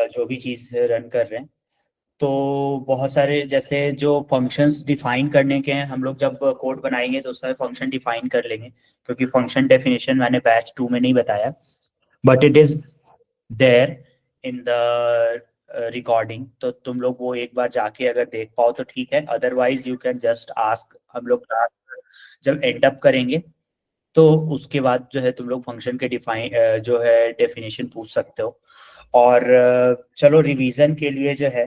जो भी चीज़ रन कर रहे हैं, तो बहुत सारे जैसे जो फंक्शंस डिफाइन करने के हैं, हम लोग जब कोड बनाएंगे तो उसमें फंक्शन डिफाइन कर लेंगे, क्योंकि फंक्शन डेफिनेशन मैंने बैच 2 में नहीं बताया, but it is there in the recording. तो तुम लोग वो एक बार जाके अगर देख पाओ तो ठीक है, otherwise you can just ask. हम लोग जब एंड अप करेंगे तो उसके बाद जो है तुम लोग फंक्शन के डिफाइन जो है डेफिनेशन पूछ सकते हो। और चलो रिवीजन के लिए जो है,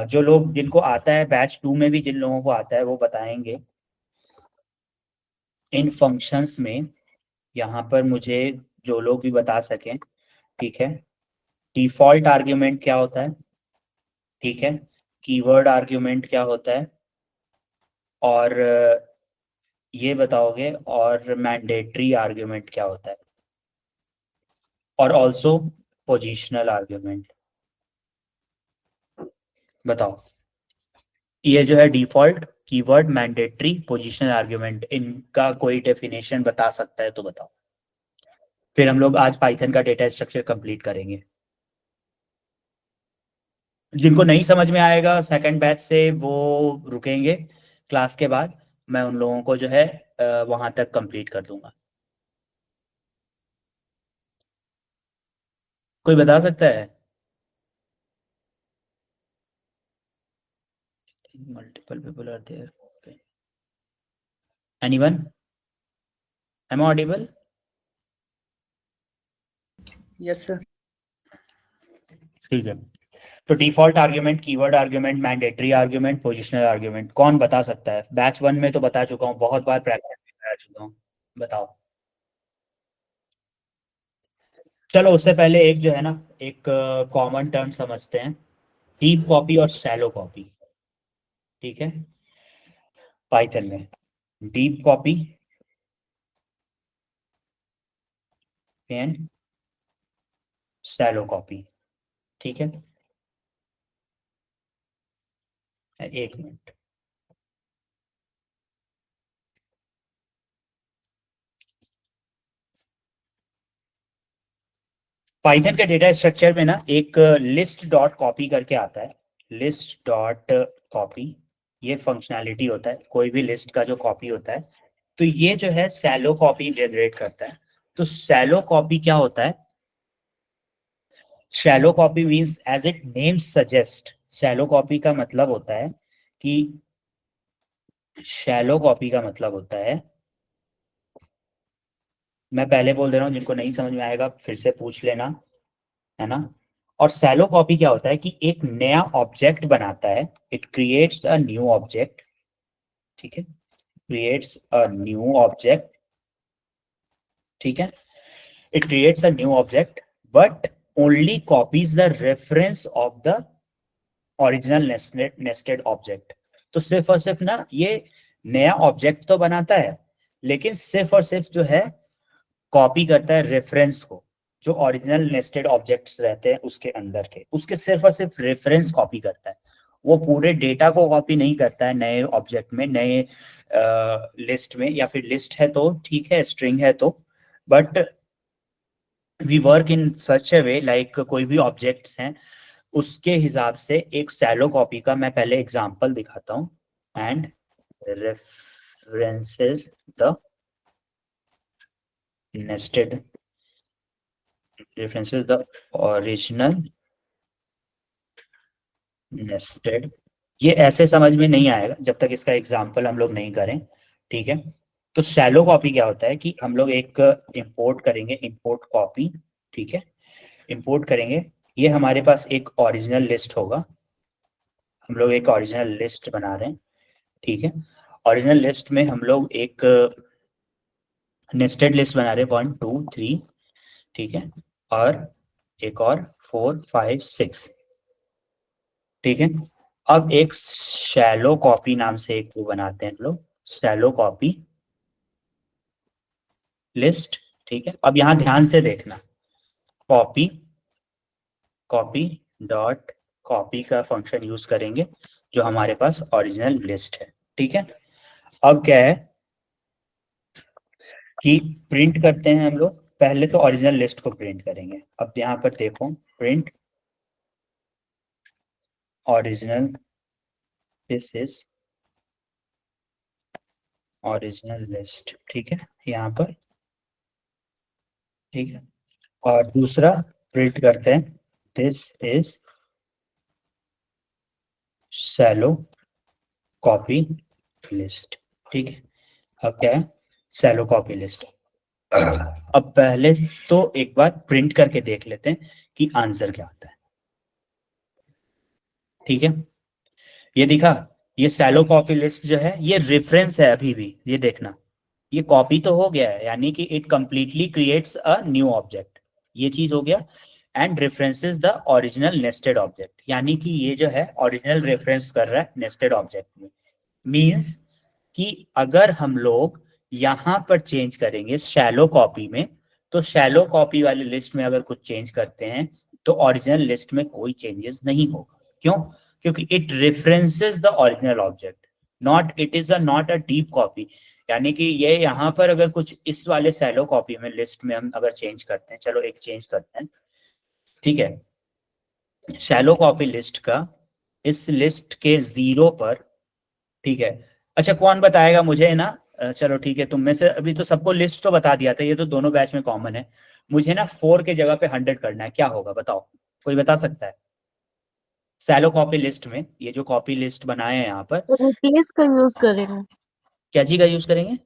जो लोग जिनको आता है बैच 2 में भी, जिन लोगों को आता है वो बताएंगे। इन फंक्शंस में यहाँ पर मुझे जो लोग भी बता सकें, ठीक है। डिफॉल्ट आर्ग्यूमेंट क्या होता है, ठीक है। कीवर्ड आर्ग्यूमेंट क्या होता है, और ये बताओगे, और मैंडेटरी आर्ग्यूमेंट क्या होता है, और ऑल्सो पोजिशनल आर्ग्यूमेंट। बताओ, ये जो है default, keyword, mandatory, positional argument, इनका कोई डेफिनेशन बता सकता है तो बताओ। फिर हम लोग आज पाइथन का डेटा स्ट्रक्चर कंप्लीट करेंगे। जिनको नहीं समझ में आएगा सेकंड बैच से वो रुकेंगे, क्लास के बाद मैं उन लोगों को जो है वहां तक कंप्लीट कर दूंगा। कोई बता सकता है? Multiple people are there, anyone? Am audible? Yes sir. ठीक है। तो default argument, keyword argument, mandatory argument, positional argument, कौन बता सकता है? बैच 1 में तो बता चुका हूँ, बहुत बार प्रैक्टिस भी करा चुका हूँ। बताओ। चलो उससे पहले एक जो है ना, एक कॉमन टर्म समझते हैं, डीप कॉपी और शैलो कॉपी। ठीक है, पाइथन में deep copy and shallow copy. ठीक है, एक मिनट। पाइथन के डेटा स्ट्रक्चर में ना एक लिस्ट डॉट कॉपी करके आता है, लिस्ट डॉट कॉपी। ये फंक्शनैलिटी होता है कोई भी लिस्ट का जो कॉपी होता है, तो ये जो है शैलो कॉपी जनरेट करता है। तो शैलो कॉपी क्या होता है? Shallow copy means as it name suggest, shallow copy का मतलब होता है कि, शैलो कॉपी का मतलब होता है, मैं पहले बोल दे रहा हूँ, जिनको नहीं समझ में आएगा फिर से पूछ लेना, है ना। और शैलो कॉपी क्या होता है कि एक नया ऑब्जेक्ट बनाता है, it creates a new object. ठीक है, क्रिएट्स अ न्यू ऑब्जेक्ट। ठीक है, it creates a new object but only copies the reference of the original nested object. तो सिर्फ और सिर्फ ना ये नया ऑब्जेक्ट तो बनाता है, लेकिन सिर्फ और सिर्फ जो है कॉपी करता है रेफरेंस को, जो ओरिजिनल नेस्टेड ऑब्जेक्ट्स रहते हैं उसके अंदर के, उसके सिर्फ और सिर्फ रेफरेंस कॉपी करता है। वो पूरे डेटा को कॉपी नहीं करता है नए ऑब्जेक्ट में, नए लिस्ट में, या फिर लिस्ट है तो ठीक है, स्ट्रिंग है तो, but we work in such a way like कोई भी ऑब्जेक्ट्स हैं उसके हिसाब से एक सैलो कॉपी का मैं पहले एग्जांपल दिखाता हूँ। And references the nested, references the original nested। ये ऐसे समझ में नहीं आएगा जब तक इसका एग्जाम्पल हम लोग नहीं करें, ठीक है। तो शैलो कॉपी क्या होता है कि हम लोग एक इंपोर्ट करेंगे, इंपोर्ट कॉपी। ठीक है, इंपोर्ट करेंगे, ये हमारे पास एक ओरिजिनल लिस्ट होगा, हम लोग एक ओरिजिनल लिस्ट बना रहे हैं। ठीक है, ओरिजिनल लिस्ट में हम लोग एक नेस्टेड लिस्ट बना रहे हैं, 1 2 3। ठीक है, और एक और 4 5 6। ठीक है, अब एक शैलो कॉपी नाम से एक वो बनाते हैं हम लोग, शैलो कॉपी लिस्ट। ठीक है, अब यहां ध्यान से देखना, कॉपी, कॉपी डॉट कॉपी का फंक्शन यूज करेंगे जो हमारे पास ओरिजिनल लिस्ट है। ठीक है, अब क्या है कि प्रिंट करते हैं हम लोग, पहले तो ओरिजिनल लिस्ट को प्रिंट करेंगे। अब यहाँ पर देखो, print original, this is original list, ठीक है यहाँ पर, ठीक है। और दूसरा प्रिंट करते हैं, this is shallow copy list, ठीक है। अब क्या है, शैलो कॉपी लिस्ट। अब पहले तो एक बार प्रिंट करके देख लेते हैं कि आंसर क्या आता है, ठीक है। ये दिखा, ये शैलो कॉपी लिस्ट जो है ये रेफरेंस है अभी भी, ये देखना, ये कॉपी तो हो गया है, यानी कि it completely creates a new object, ये चीज हो गया। And references the original nested object, यानी कि ये जो है ओरिजिनल रेफरेंस कर रहा है नेस्टेड ऑब्जेक्ट में। मींस कि अगर हम लोग यहां पर चेंज करेंगे शैलो कॉपी में, तो शैलो कॉपी वाली लिस्ट में अगर कुछ चेंज करते हैं तो ओरिजिनल लिस्ट में कोई चेंजेस नहीं होगा। क्यों? क्योंकि it references the original object, not it is a not a deep copy. यानी कि ये यहाँ पर अगर कुछ इस वाले शैलो कॉपी में लिस्ट में हम अगर चेंज करते हैं, चलो एक चेंज करते हैं, ठीक है। शैलो कॉपी लिस्ट का इस लिस्ट के 0 पर, ठीक है। अच्छा कौन बताएगा मुझे ना, चलो ठीक है, तुम में से अभी तो सबको लिस्ट तो बता दिया था, ये तो दोनों बैच में कॉमन है। मुझे ना 4 के जगह पे 100 करना है, क्या होगा बताओ, कोई बता सकता है? शैलो कॉपी लिस्ट में ये जो कॉपी लिस्ट बनाए हैं यहाँ पर, रिप्लेस का यूज करेंगे, क्या चीज का यूज करेंगे?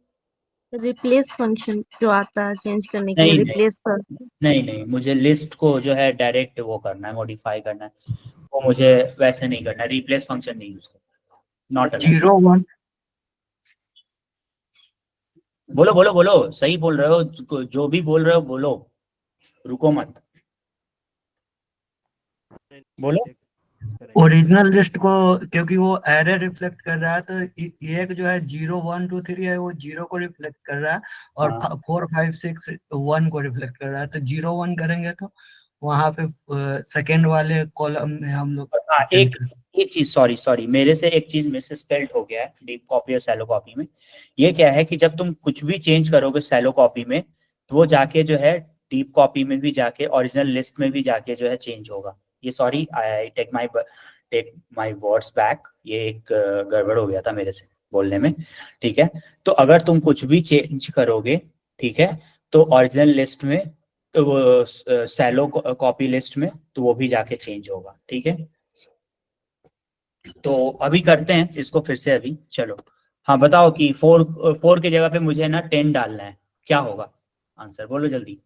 रिप्लेस फंक्शन जो आता है चेंज करने के लिए, नहीं नहीं रिप्लेस कर। नहीं नहीं, मुझे लिस्ट को जो है डायरेक्ट वो करना है, मॉडिफाई करना है, वो मुझे वैसे नहीं करना, रिप्लेस फंक्शन नहीं यूज करना, नॉट अलाउड। 01 बोलो बोलो बोलो, सही बोल रहे हो, जो भी बोल रहे हो बोलो, रुको मत, बोलो। ओरिजिनल लिस्ट को, क्योंकि वो एरे रिफ्लेक्ट कर रहा है, तो एक जो है 0 1 2 3 है, वो 0 को रिफ्लेक्ट कर रहा है, और हाँ 4 5 6 1 को रिफ्लेक्ट कर रहा है। तो 0 1 करेंगे तो वहां पे सेकेंड वाले कॉलम में हम लोग हाँ, चेंज एक कर। एक चीज, सॉरी सॉरी, मेरे से एक चीज मिस स्पेल्ड हो गया है डीप कॉपी और सैलो कॉपी में। ये क्या है कि जब तुम कुछ भी चेंज करोगे सैलो कॉपी में, तो वो जाके जो है डीप कॉपी में भी जाके ओरिजिनल लिस्ट में भी जाके जो है चेंज होगा। ये sorry, I take my words back, ये एक गड़बड़ हो गया था मेरे से बोलने में, ठीक है। तो अगर तुम कुछ भी चेंज करोगे, ठीक है, तो ओरिजिनल लिस्ट में, तो वो सैलो कॉपी लिस्ट में, तो वो भी जाके चेंज होगा, ठीक है। तो अभी करते हैं इसको फिर से अभी, चलो। हाँ बताओ कि 4 की जगह पे मुझे ना 10 डालना है, क्या होगा आंसर, बोलो जल्दी।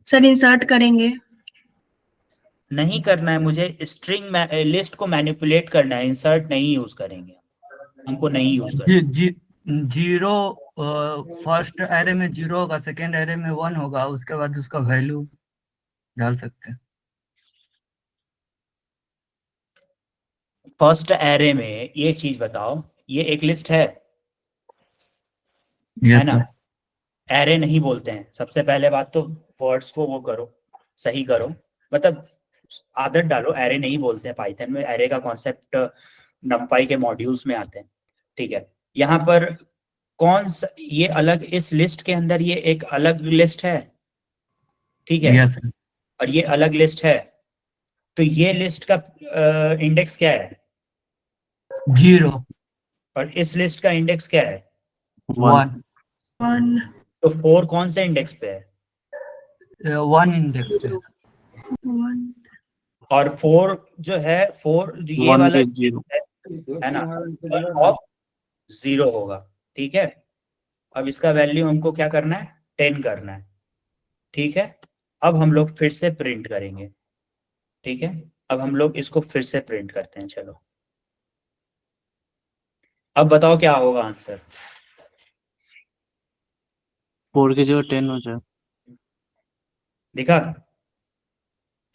सर इंसर्ट करेंगे। नहीं करना है मुझे, स्ट्रिंग लिस्ट को मैनिपुलेट करना है, इंसर्ट नहीं यूज करेंगे, हमको नहीं यूज जी करना। जी 0 फर्स्ट एरे में 0 होगा, सेकेंड एरे में 1 होगा, उसके बाद उसका वैल्यू डाल सकते हैं। फर्स्ट एरे में ये चीज बताओ, ये एक लिस्ट है यस ना? सर। एरे नहीं बोलते हैं, सबसे पहले बात तो वर्ड्स को वो करो, सही करो, मतलब आदत डालो, एरे नहीं बोलते हैं पाइथन में, एरे का कॉन्सेप्ट नंपाई के मॉड्यूल्स में आते हैं, ठीक है। यहाँ पर कौन सा ये अलग, इस लिस्ट के अंदर ये एक अलग लिस्ट है, ठीक है, यस सर। और ये अलग लिस्ट है, तो ये लिस्ट का इंडेक्स क्या है? 0 और इस लिस्ट का इंडेक्स क्या है? 1 वन। तो 4 कौन से इंडेक्स पे है? 1 इंडेक्स पे। वन। और 4 जो है, 4 ये वन वाला पे 0। है ना, ऑफ 0 होगा, ठीक है। अब इसका वैल्यू हमको क्या करना है, 10 करना है, ठीक है। अब हम लोग फिर से प्रिंट करेंगे, ठीक है। अब हम लोग इसको फिर से प्रिंट करते हैं, चलो। अब बताओ क्या होगा आंसर। 4 की जगह 10 हो जाए। देखा,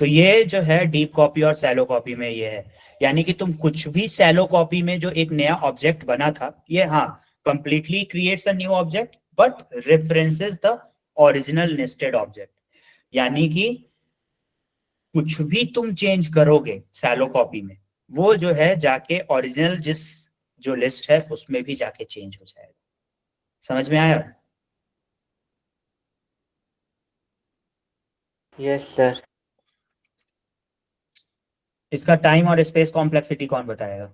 तो ये जो है डीप कॉपी और सैलो कॉपी में ये है, यानी कि तुम कुछ भी सैलो कॉपी में जो एक नया ऑब्जेक्ट बना था, ये हाँ completely creates a new object but references the original nested object. यानी कि कुछ भी तुम चेंज करोगे सैलो कॉपी में, वो जो है जाके ओरिजिनल जिस जो लिस्ट है उसमें भी जाके चेंज हो जाएगा। समझ में आया? Yes sir. इसका टाइम और स्पेस कॉम्प्लेक्सिटी कौन बताएगा?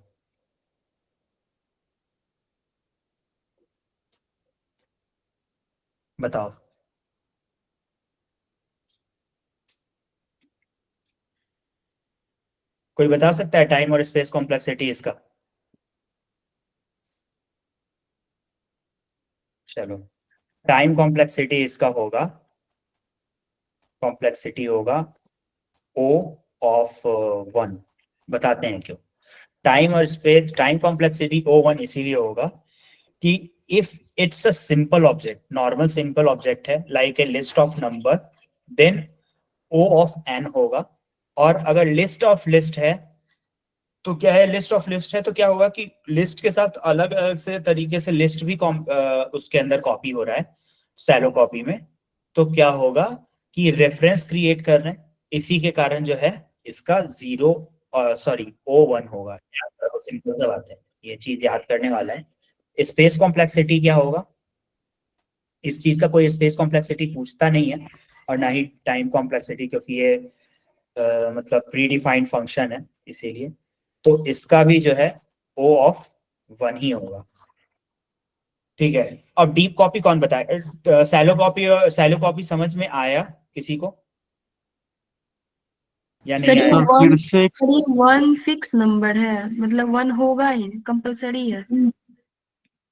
बताओ। कोई बता सकता है टाइम और स्पेस कॉम्प्लेक्सिटी इसका? चलो, टाइम कॉम्प्लेक्सिटी इसका होगा, कॉम्प्लेक्सिटी होगा O ऑफ 1। बताते हैं क्यों। टाइम और स्पेस, टाइम कॉम्प्लेक्सिटी O1 इसीलिए होगा कि if it's a simple object, normal simple object है like a list of number, then O of n होगा। और अगर लिस्ट ऑफ लिस्ट है तो क्या है, लिस्ट ऑफ लिस्ट है तो क्या होगा कि लिस्ट के साथ अलग अलग से तरीके से लिस्ट भी उसके अंदर कॉपी हो रहा है सैलो कॉपी में। तो क्या होगा कि रेफरेंस क्रिएट कर रहे हैं, इसी के कारण जो है इसका 0 सॉरी O1 होगा। सिंपल सा बात है, ये चीज याद करने वाला है। स्पेस कॉम्प्लेक्सिटी क्या होगा, इस चीज का कोई स्पेस कॉम्प्लेक्सिटी पूछता नहीं है, और ना ही टाइम कॉम्प्लेक्सिटी, क्योंकि ये मतलब प्री डिफाइंड फंक्शन है इसीलिए। तो इसका भी जो है O ऑफ 1 ही होगा। ठीक है, अब डीप कॉपी कौन बताए? सैलो कॉपी समझ में आया किसी को या नहीं सर आया? सर फिर से एक ये वन फिक्स नंबर है, मतलब वन होगा ही, कंपलसरी है।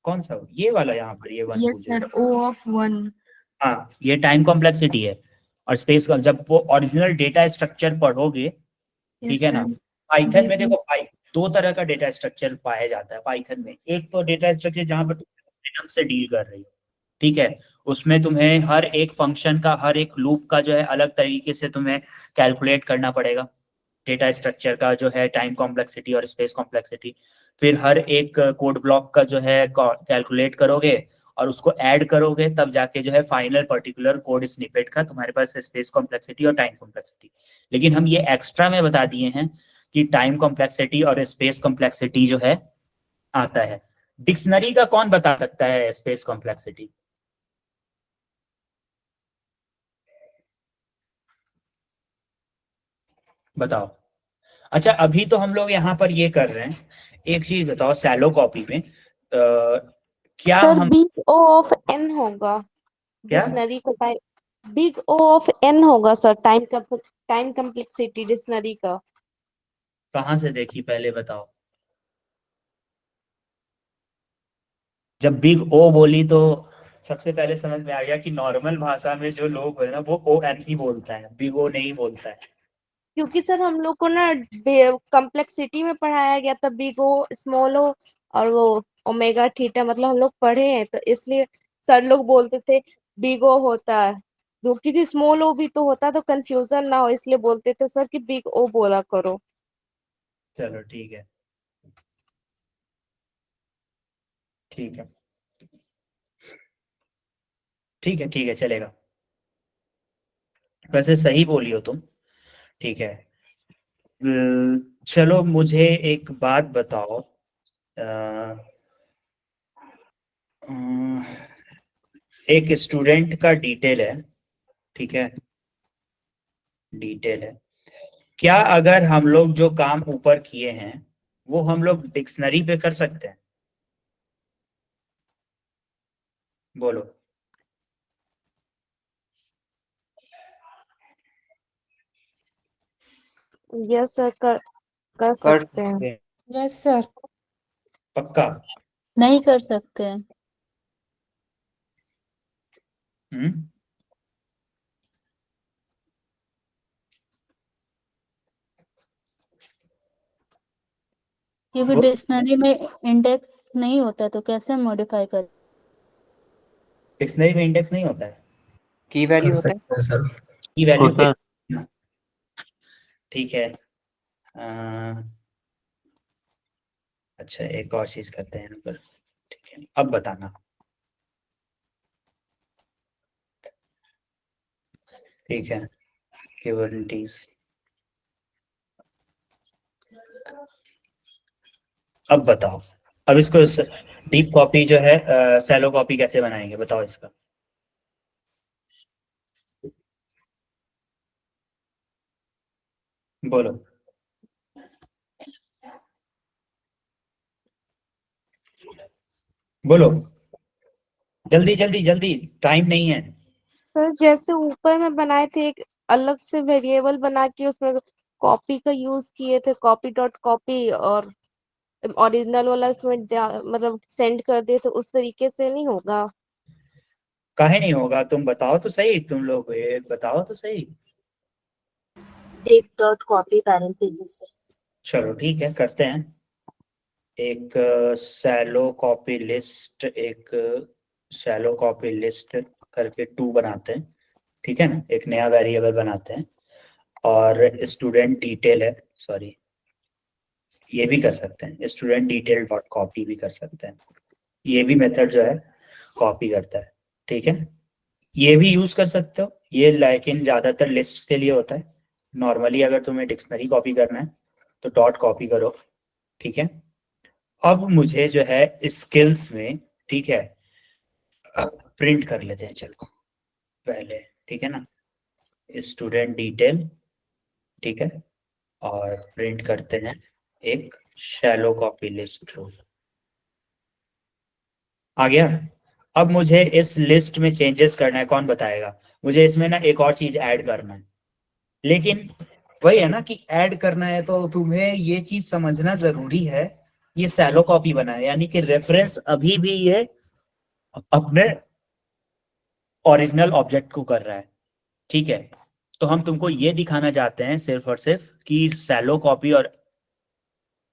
कौन सा? ये वाला यहाँ पर, ये वन यस पूछे। Sir, O of 1। हाँ, ये टाइम कॉम्प्लेक्सिटी है। और स्पेस का जब वो ओरिजिनल डेटा स्ट्रक्चर पढ़ोगे, ठीक यस है ना, सर। पाइथन जी में देखो भाई, दो तरह का डेटा स्ट्रक्चर पाया जाता है पाइथन में। एक तो डेटा स्ट्रक्चर जहां पर तुम रिदम से डील कर रही हो, ठीक है, उसमें तुम्हें हर एक फंक्शन का, हर एक लूप का जो है अलग तरीके से तुम्हें कैलकुलेट करना पड़ेगा। डेटा स्ट्रक्चर का जो है टाइम कॉम्प्लेक्सिटी और स्पेस कॉम्प्लेक्सिटी, फिर हर एक कोड ब्लॉक का जो है कैलकुलेट करोगे और उसको ऐड करोगे, तब जाके जो है फाइनल पर्टिकुलर कोड स्निपेट का तुम्हारे पास स्पेस कॉम्प्लेक्सिटी और टाइम कॉम्प्लेक्सिटी। लेकिन हम ये एक्स्ट्रा में बता दिए हैं कि टाइम कॉम्प्लेक्सिटी और स्पेस कॉम्प्लेक्सिटी जो है आता है। डिक्शनरी का कौन बता सकता है स्पेस कॉम्प्लेक्सिटी? बताओ। अच्छा, अभी तो हम लोग यहाँ पर ये कर रहे हैं, एक चीज बताओ, सैलो कॉपी में क्या सर हम, बिग ओ ऑफ एन होगा क्या डिक्शनरी का time. Big O of N होगा सर, टाइम कम्प्लेक्सिटी डिक्शनरी का। कहाँ से देखी पहले बताओ? जब बिग ओ बोली तो सबसे पहले समझ में आ गया कि नॉर्मल भाषा में जो लोग है ना, वो O N ही बोलता है, बिग ओ नहीं बोलता है। क्योंकि सर हम लोग को ना कम्प्लेक्सिटी में पढ़ाया गया था बिग ओ, स्मॉल ओ और वो ओमेगा थीटा, मतलब हम लोग पढ़े हैं, तो इसलिए सर लोग बोलते थे बिग ओ होता है दो, क्योंकि स्मॉल ओ भी तो होता, तो कंफ्यूजन ना हो इसलिए बोलते थे सर कि बिग ओ बोला करो। चलो ठीक है, ठीक है, ठीक है, ठीक है, चलेगा। वैसे सही बोली हो तुम, ठीक है। चलो मुझे एक बात बताओ, अ, अ, एक स्टूडेंट का डिटेल है, ठीक है, डिटेल है। क्या अगर हम लोग जो काम ऊपर किए हैं वो हम लोग डिक्शनरी पे कर सकते हैं? बोलो। यस सर, कर कर सकते हैं। सकते हैं। Yes sir. पक्का? नहीं कर सकते हैं। हम्म। क्योंकि वो डिक्शनरी में इंडेक्स नहीं होता तो कैसे मॉडिफाई कर। डिक्शनरी में इंडेक्स नहीं होता है, की कर वैल्यू होता है। सकते हैं सर। की वैल्यू होता है। ठीक है। अच्छा, एक और चीज करते हैं यहाँ पर, ठीक है, अब बताना। ठीक है, क्यूबरनेटीज। अब बताओ, अब इसको डीप कॉपी जो है, सैलो कॉपी कैसे बनाएंगे बताओ इसका? बोलो। बोलो, जल्दी जल्दी जल्दी, टाइम नहीं है। सर जैसे ऊपर में बनाए थे एक अलग से वेरिएबल बना के उसमें कॉपी का यूज किए थे, कॉपी डॉट कॉपी, और ओरिजिनल वाला उसमें मतलब सेंड कर दिए, तो उस तरीके से नहीं होगा? काहे नहीं होगा, तुम बताओ तो सही, तुम लोग ये बताओ तो सही। एक डॉट कॉपी पैरेंथेसिस से। चलो ठीक है, करते हैं। एक शैलो कॉपी लिस्ट, एक शैलो कॉपी लिस्ट करके 2 बनाते हैं, ठीक है ना। एक नया वेरिएबल बनाते हैं, और स्टूडेंट डिटेल है, सॉरी ये भी कर सकते हैं, स्टूडेंट डिटेल डॉट कॉपी भी कर सकते हैं। ये भी मेथड जो है कॉपी करता है, ठीक है। ये भी यूज कर सकते हो ये, लेकिन ज्यादातर लिस्ट्स के लिए होता है। नॉर्मली अगर तुम्हें डिक्शनरी कॉपी करना है तो डॉट कॉपी करो, ठीक है। अब मुझे जो है स्किल्स में, ठीक है, प्रिंट कर लेते हैं चलो पहले, ठीक है ना। स्टूडेंट डिटेल, ठीक है, और प्रिंट करते हैं एक शैलो कॉपी लिस्ट रूल। आ गया। अब मुझे इस लिस्ट में चेंजेस करना है, कौन बताएगा मुझे? इसमें ना एक और चीज ऐड करना है, लेकिन वही है ना कि ऐड करना है तो तुम्हें ये चीज समझना जरूरी है। ये शैलो कॉपी बना है, यानी कि रेफरेंस अभी भी ये अपने ओरिजिनल ऑब्जेक्ट को कर रहा है, ठीक है। तो हम तुमको ये दिखाना चाहते हैं सिर्फ और सिर्फ कि शैलो कॉपी और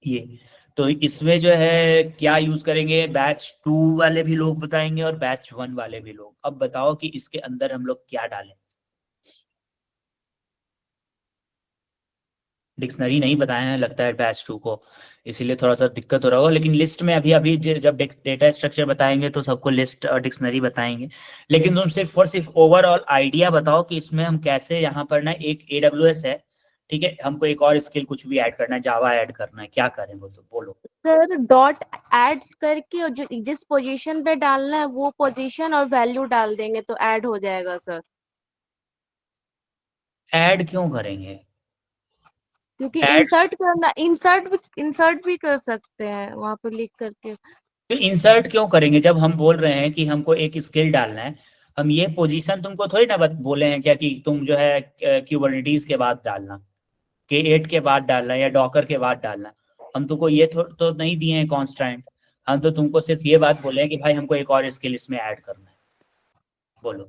ये, तो इसमें जो है क्या यूज करेंगे, बैच 2 वाले भी लोग बताएंगे और बैच 1 वाले भी लोग। अब बताओ कि इसके अंदर हम लोग क्या डालें। डिक्शनरी नहीं बताए हैं लगता है बैच 2 को, इसीलिए थोड़ा सा दिक्कत हो रहा होगा। लेकिन लिस्ट में अभी अभी जब डेटा स्ट्रक्चर बताएंगे तो सबको लिस्ट और डिक्शनरी बताएंगे। लेकिन तुम सिर्फ और सिर्फ ओवरऑल आइडिया बताओ कि इसमें हम कैसे, यहाँ पर ना एक AWS है, ठीक है, हमको एक और स्किल कुछ भी ऐड करना है, जावा ऐड करना है, क्या करें वो तो बोलो। सर डॉट ऐड करके और जिस पोजीशन पे डालना है वो पोजीशन और वैल्यू डाल देंगे तो ऐड हो जाएगा सर। ऐड क्यों करेंगे? क्योंकि ऐड इंसर्ट करना, इंसर्ट भी कर सकते हैं वहां पे लिख करके। तो इंसर्ट क्यों करेंगे जब हम बोल रहे हैं कि हमको एक स्किल डालना है? हम ये पोजीशन तुमको थोड़ी ना बोले हैं क्या कि तुम जो है क्यूबरनेटीज के बाद डालना, K8 के बाद डालना या डॉकर के बाद डालना। हम तुमको ये तो नहीं दिए हैं कॉन्स्टेंट, हम तो तुमको सिर्फ ये बात बोले हैं कि भाई हमको एक और स्किल इसमें ऐड करना है, बोलो।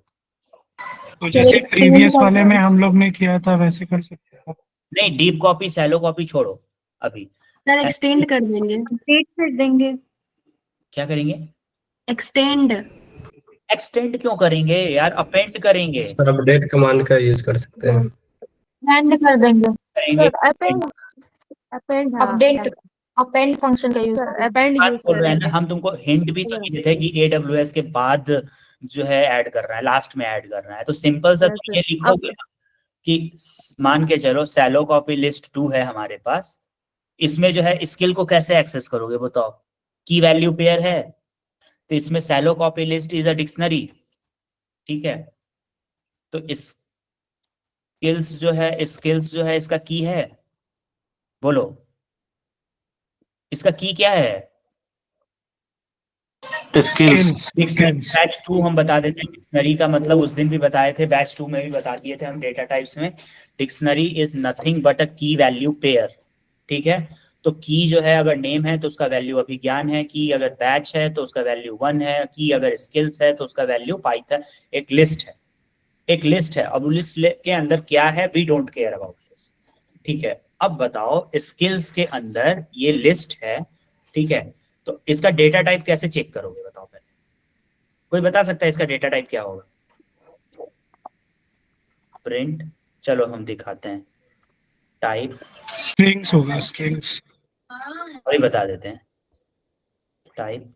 तो जैसे प्रीवियस वाले में हम लोग ने किया था वैसे कर सकते हैं। नहीं, डीप कॉपी शैलो कॉपी छोड़ो अभी। सर एक्सटेंड कर देंगे, अपडेट कर देंगे। क्या करेंगे? एक्सटेंड। एक्सटेंड क्यों करेंगे यार, अपेंड करेंगे। सर अपडेट कमांड का यूज कर सकते हैं। एंड कर देंगे। करेंगे अपेंड अपेंड फंक्शन का यूज अपेंड बात यूज बोल रहे हैं ना करेंगे। हम, तुमको हिंट भी तो दिए थे कि AWS के बाद जो है ऐड कर रहा है, लास्ट में ऐड कर रहा है। तो सिंपल सा तुम ये लिखोगे ना कि मान के चलो शैलो कॉपी लिस्ट 2 है हमारे पास, इसमें जो है स्किल को कैसे एक्सेस करोगे बताओ? की वैल्यू पेयर है, तो इसमें shallow copy list is a dictionary, ठीक है। तो स्किल्स जो है इसका की है, बोलो इसका की क्या है? स्किल्स। बैच 2 हम बता देते हैं। डिक्शनरी का मतलब उस दिन भी बताए थे, बैच 2 में भी बता दिए थे हम डेटा टाइप्स में। डिक्शनरी इज नथिंग बट अ की वैल्यू पेयर, ठीक है। तो की जो है अगर नेम है तो उसका वैल्यू अभिज्ञान है, की अगर बैच है तो उसका वैल्यू 1 है, की अगर स्किल्स है तो उसका वैल्यू पाइथन। एक लिस्ट है, एक लिस्ट है। अब लिस्ट के अंदर क्या है, we don't care about this, ठीक है। अब बताओ स्किल्स के अंदर ये लिस्ट है, ठीक है, तो इसका डेटा टाइप कैसे चेक करोगे बताओ पहले? कोई बता सकता है इसका डेटा टाइप क्या होगा? प्रिंट, चलो हम दिखाते हैं, टाइप स्ट्रिंग्स होगा, स्ट्रिंग्स। वही बता देते हैं, type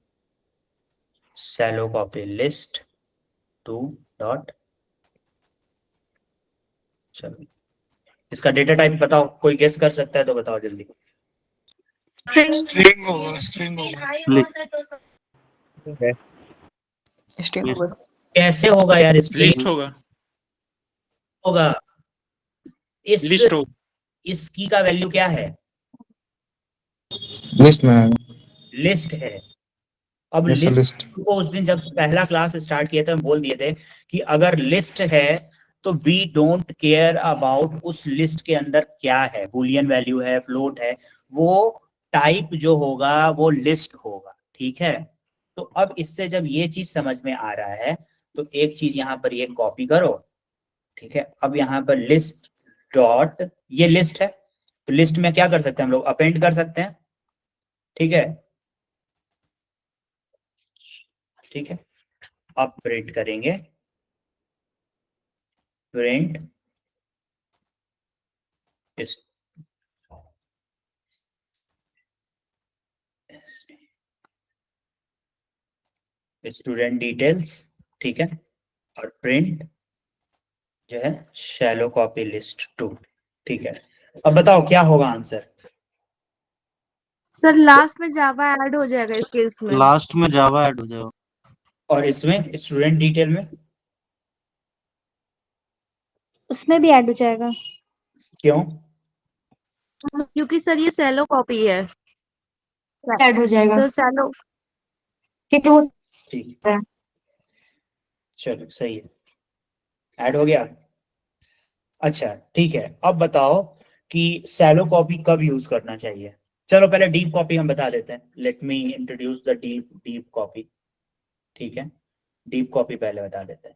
shallow copy list 2 dot, चलो इसका डेटा टाइप बताओ, कोई गेस कर सकता है तो बताओ जल्दी। स्ट्रिंग होगा, स्ट्रिंग होगा। कैसे होगा यार? लिस्ट होगा, होगा लिस्ट होगा। इस की का वैल्यू क्या है? लिस्ट में लिस्ट है, अब Yes, sir, लिस्ट list. को उस दिन जब पहला क्लास स्टार्ट किया था हम बोल दिए थे कि अगर लिस्ट है तो वी डोंट केयर अबाउट उस लिस्ट के अंदर क्या है, बुलियन वैल्यू है, फ्लोट है, वो टाइप जो होगा वो लिस्ट होगा, ठीक है। तो अब इससे जब ये चीज समझ में आ रहा है तो एक चीज यहाँ पर ये कॉपी करो, ठीक है। अब यहाँ पर लिस्ट डॉट, ये लिस्ट है तो लिस्ट में क्या कर सकते हैं हम लोग, अपेंड कर सकते हैं, ठीक है, ठीक है। अब प्रिंट करेंगे, प्रिंट इस स्टूडेंट डिटेल्स, ठीक है, और प्रिंट जो है शैलो कॉपी लिस्ट 2, ठीक है। अब बताओ क्या होगा आंसर। सर लास्ट में जावा ऐड हो जाएगा इस केस में। लास्ट में जावा ऐड हो जाएगा। और इसमें स्टूडेंट डिटेल में उसमें भी ऐड हो जाएगा। क्यों? क्योंकि सर ये सेलो कॉपी है ऐड हो जाएगा तो सेलो, क्योंकि वो ठीक है, चलो सही है, ऐड हो गया। अच्छा ठीक है, अब बताओ कि सैलो कॉपी कब यूज करना चाहिए। चलो पहले डीप कॉपी हम बता देते हैं, let me introduce the deep copy, ठीक है। डीप कॉपी पहले बता देते हैं।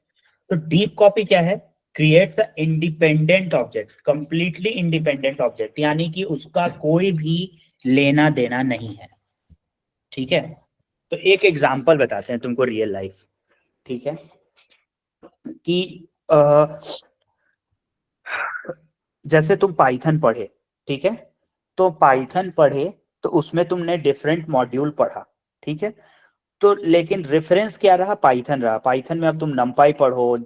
तो डीप कॉपी क्या है, creates a independent object, completely independent object, यानी कि उसका कोई भी लेना देना नहीं है, ठीक है। तो एक एग्जांपल बताते हैं तुमको रियल लाइफ, ठीक है, कि जैसे तुम पाइथन पढ़े, ठीक है, तो पाइथन पढ़े तो उसमें तुमने डिफरेंट मॉड्यूल पढ़ा, ठीक है। तो लेकिन रेफरेंस क्या रहा, पाइथन रहा। पाइथन में अब तुम नमपाई पढ़ो,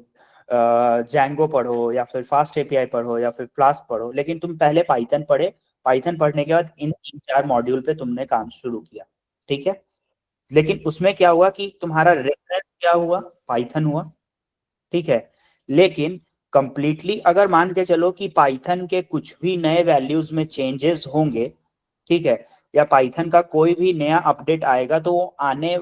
जैंगो पढ़ो, या फिर फास्ट एपीआई पढ़ो, या फिर फ्लास्क पढ़ो, लेकिन तुम पहले पाइथन पढ़े। पाइथन पढ़ने के बाद इन 3-4 मॉड्यूल पे तुमने काम शुरू किया, ठीक है। लेकिन उसमें क्या हुआ कि तुम्हारा रेफरेंस क्या हुआ, पाइथन हुआ, ठीक है। लेकिन कंप्लीटली अगर मान के चलो कि पाइथन के कुछ भी नए वैल्यूज में चेंजेस होंगे, ठीक है, या पाइथन का कोई भी नया अपडेट आएगा, तो वो आने,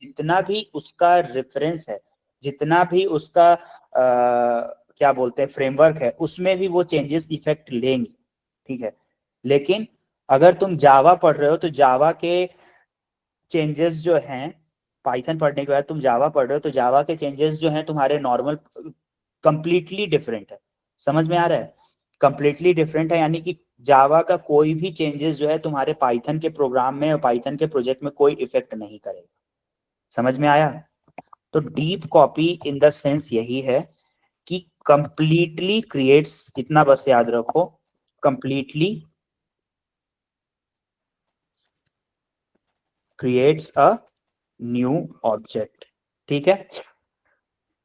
जितना भी उसका रेफरेंस है, जितना भी उसका क्या बोलते हैं फ्रेमवर्क है, उसमें भी वो चेंजेस इफेक्ट लेंगे, ठीक है। लेकिन अगर तुम जावा पढ़ रहे हो तो जावा के चेंजेस जो हैं, पाइथन पढ़ने के बाद तुम जावा पढ़ रहे हो तो जावा के चेंजेस जो हैं तुम्हारे नॉर्मल कंप्लीटली डिफरेंट है। समझ में आ रहा है, कंप्लीटली डिफरेंट है, यानी कि जावा का कोई भी चेंजेस जो है तुम्हारे पाइथन के प्रोग्राम में और पाइथन के प्रोजेक्ट में कोई इफेक्ट नहीं करेगा। समझ में आया। तो deep copy in the sense यही है कि कंप्लीटली क्रिएट्स, इतना बस याद रखो, completely creates a new object, ठीक है,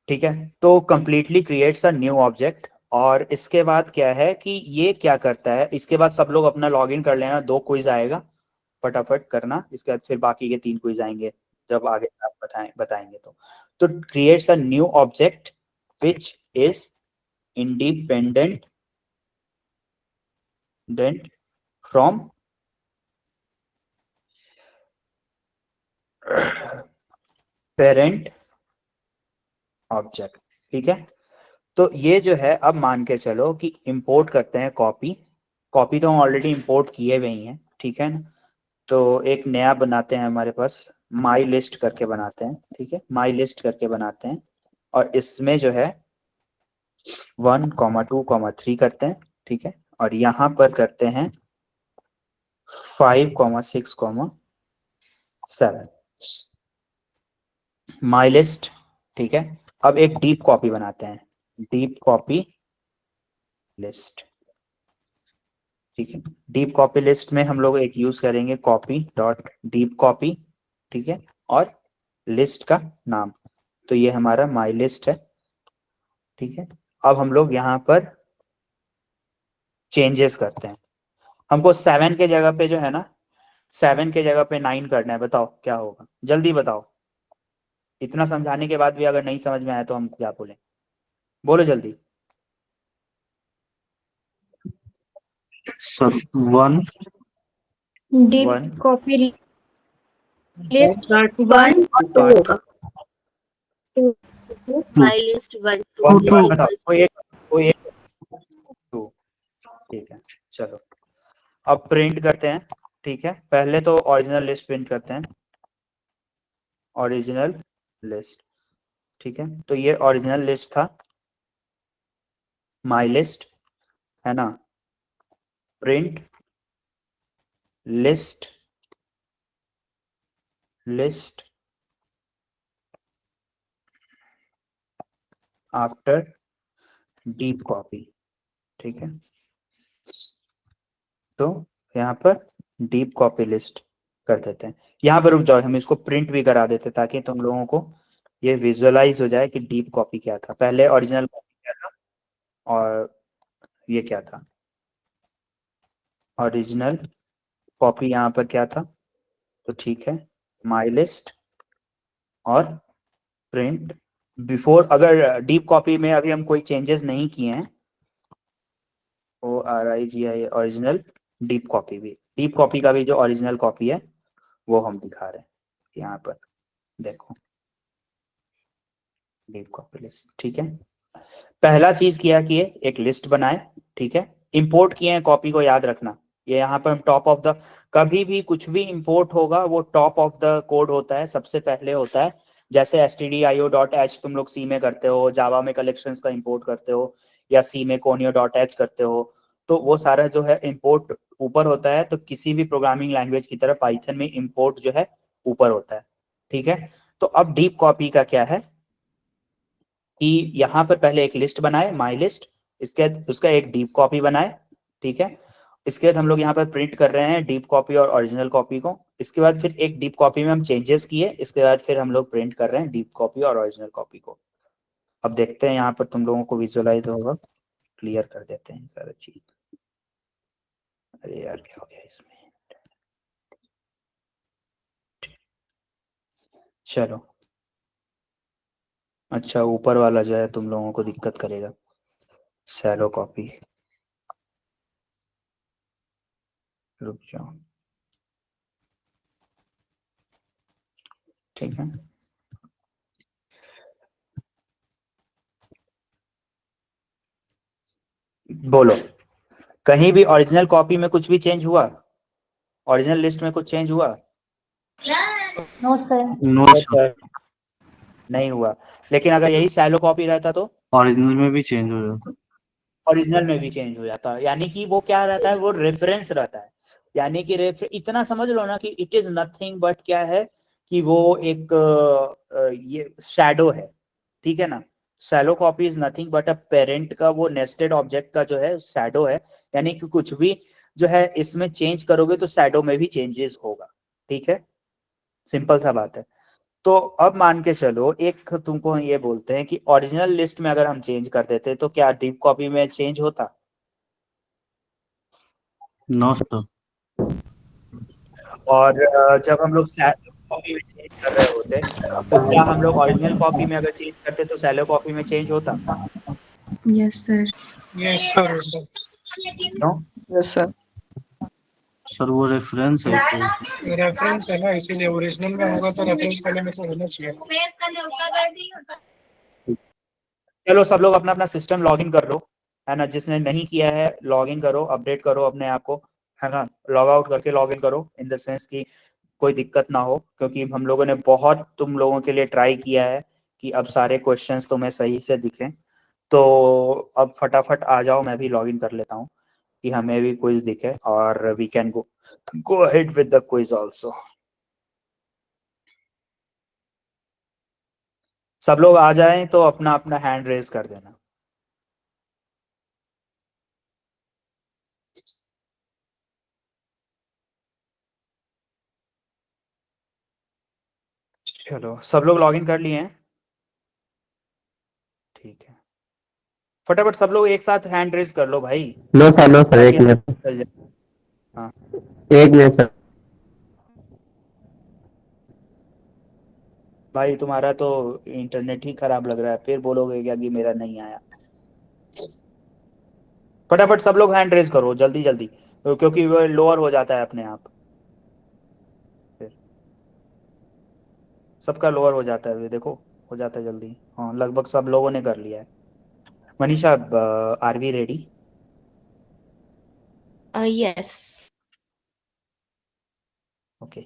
ठीक है। तो completely creates a new object. और इसके बाद क्या है कि ये क्या करता है, इसके बाद सब लोग अपना लॉगिन कर लेना, 2 क्विज आएगा, फटाफट करना, इसके बाद फिर बाकी के 3 क्विज आएंगे जब आगे आप बताएंगे तो creates a new object which is independent from parent object, ठीक है। तो ये जो है, अब मान के चलो कि इंपोर्ट करते हैं कॉपी, कॉपी तो हम ऑलरेडी इंपोर्ट किए हुए ही हैं, ठीक है ना। तो एक नया बनाते हैं, हमारे पास माई लिस्ट करके बनाते हैं, ठीक है, माई लिस्ट करके बनाते हैं। और इसमें जो है 1,2,3 करते हैं, ठीक है, और यहाँ पर करते हैं 5,6,7 माई लिस्ट, ठीक है। अब एक डीप कॉपी बनाते हैं, डीप कॉपी लिस्ट, ठीक है। डीप कॉपी लिस्ट में हम लोग एक यूज करेंगे कॉपी डॉट डीप कॉपी, ठीक है, और लिस्ट का नाम, तो ये हमारा माई लिस्ट है, ठीक है। अब हम लोग यहाँ पर चेंजेस करते हैं। हमको 7 के जगह पे जो है ना, 7 के जगह पे 9 करना है। बताओ क्या होगा, जल्दी बताओ। इतना समझाने के बाद भी अगर नहीं समझ में आया तो हम क्या बोलें, बोलो जल्दी। Sir 1 deep one copy list 1 और 2 होगा। माई लिस्ट 1 कौन 2 सी बात बताओ, कोई एक टू, ठीक है। चलो अब प्रिंट करते हैं, ठीक है। पहले तो ओरिजिनल लिस्ट प्रिंट करते हैं, ओरिजिनल लिस्ट, ठीक है। तो ये ओरिजिनल लिस्ट था, माई लिस्ट, है ना। Print list, list after deep copy, ठीक है। तो यहाँ पर डीप कॉपी लिस्ट कर देते हैं। यहाँ पर रुक जाओ, हम इसको प्रिंट भी करा देते ताकि तुम लोगों को ये विजुअलाइज हो जाए कि डीप कॉपी क्या था, पहले ओरिजिनल कॉपी क्या था और ये क्या था। ओरिजिनल कॉपी यहाँ पर क्या था, तो ठीक है, माई लिस्ट और प्रिंट बिफोर। अगर डीप कॉपी में अभी हम कोई चेंजेस नहीं किए हैं, ORIGI ओरिजिनल डीप कॉपी, भी डीप कॉपी का भी जो ओरिजिनल कॉपी है वो हम दिखा रहे हैं यहाँ पर, देखो डीप कॉपी लिस्ट, ठीक है। पहला चीज किया कि एक लिस्ट बनाए, ठीक है। इंपोर्ट किए हैं कॉपी को, याद रखना ये यहाँ पर हम टॉप ऑफ द, कभी भी कुछ भी इंपोर्ट होगा वो टॉप ऑफ द कोड होता है, सबसे पहले होता है। जैसे stdio.h तुम लोग सी में करते हो, जावा में कलेक्शंस का इंपोर्ट करते हो, या सी में conio.h करते हो, तो वो सारा जो है इंपोर्ट ऊपर होता है। तो किसी भी प्रोग्रामिंग लैंग्वेज की तरह पाइथन में इंपोर्ट जो है ऊपर होता है, ठीक है। तो अब डीप कॉपी का क्या है कि यहाँ पर पहले एक लिस्ट बनाए, माई लिस्ट, इसके बाद उसका एक डीप कॉपी बनाए, ठीक है। इसके बाद हम लोग यहाँ पर प्रिंट कर रहे हैं डीप कॉपी और ओरिजिनल कॉपी को। इसके बाद फिर एक डीप कॉपी में हम चेंजेस किए, इसके बाद फिर हम लोग प्रिंट कर रहे हैं डीप कॉपी और ओरिजिनल कॉपी को। अब देखते हैं यहाँ पर तुम लोगों को विजुअलाइज होगा, क्लियर कर देते हैं सारा चीज। अरे यार क्या हो गया इसमें, चलो। अच्छा ऊपर वाला जो है तुम लोगों को दिक्कत करेगा, सैलो कॉपी, रुक जाओ, ठीक है। बोलो, कहीं भी ओरिजिनल कॉपी में कुछ भी चेंज हुआ, ओरिजिनल लिस्ट में कुछ चेंज हुआ? No sir. नो सर, नहीं हुआ। लेकिन अगर यही सैलो कॉपी रहता तो ओरिजिनल में भी चेंज हो जाता। ओरिजिनल में भी चेंज हो जाता। यानी कि वो क्या रहता है, वो रेफरेंस रहता है। यानी कि इतना समझ लो ना कि इट इज नथिंग बट क्या है कि वो एक ये शैडो है, ठीक है ना। Shallow copy is nothing but a parent का वो नेस्टेड ऑब्जेक्ट का जो है शैडो है। यानी कि कुछ भी जो है इसमें चेंज करोगे तो शैडो में भी चेंजेस होगा, ठीक है। सिंपल सा बात है। तो अब मान के चलो, एक तुमको ये बोलते हैं कि ओरिजिनल लिस्ट में अगर हम चेंज कर देते तो क्या डीप कॉपी में चेंज होता? नो सर, और जब हम लोग कॉपी में चेंज कर रहे होते तो क्या हम लोग ओरिजिनल कॉपी में अगर चेंज करते तो सैलो कॉपी में चेंज होता? Yes sir. Yes sir. No. Yes sir, sir वो रेफरेंस है इसलिए। रेफरेंस है ना, इसीलिए ओरिजिनल में होगा तो रेफरेंस वाले में तो होना चाहिए। चलो सब लोग अपना अपना सिस्टम लॉगिन कर लो, है ना। जिसने नहीं किया है लॉगिन करो, अपडेट करो अपने आप को, है ना। लॉग आउट करके लॉगिन करो, इन द सेंस कि कोई दिक्कत ना हो, क्योंकि हम लोगों ने बहुत तुम लोगों के लिए ट्राई किया है कि अब सारे क्वेश्चंस तुम्हें सही से दिखें। तो अब फटाफट आ जाओ, मैं भी लॉगिन कर लेता हूँ कि हमें भी क्विज दिखे और we can go ahead with the quiz also. सब लोग आ जाएं तो अपना अपना हैंड रेज कर देना। चलो सब लोग लॉगिन कर लिए हैं, ठीक है। फटाफट सब लोग एक साथ हैंड रेज कर लो भाई, नो सर, ताकि एक मिनट, चल जाए। हाँ एक मिनट सर। भाई, तुम्हारा तो इंटरनेट ही खराब लग रहा है, फिर बोलोगे क्या कि मेरा नहीं आया। फटाफट सब लोग हैंड रेज करो जल्दी जल्दी, क्योंकि वो लोअर हो जाता है अपने आप फिर। सबका लोअर हो जाता है, अभी देखो हो जाता है जल्दी। हाँ लगभग सब लोगों ने कर लिया है। Manisha, are we ready? Yes. Okay.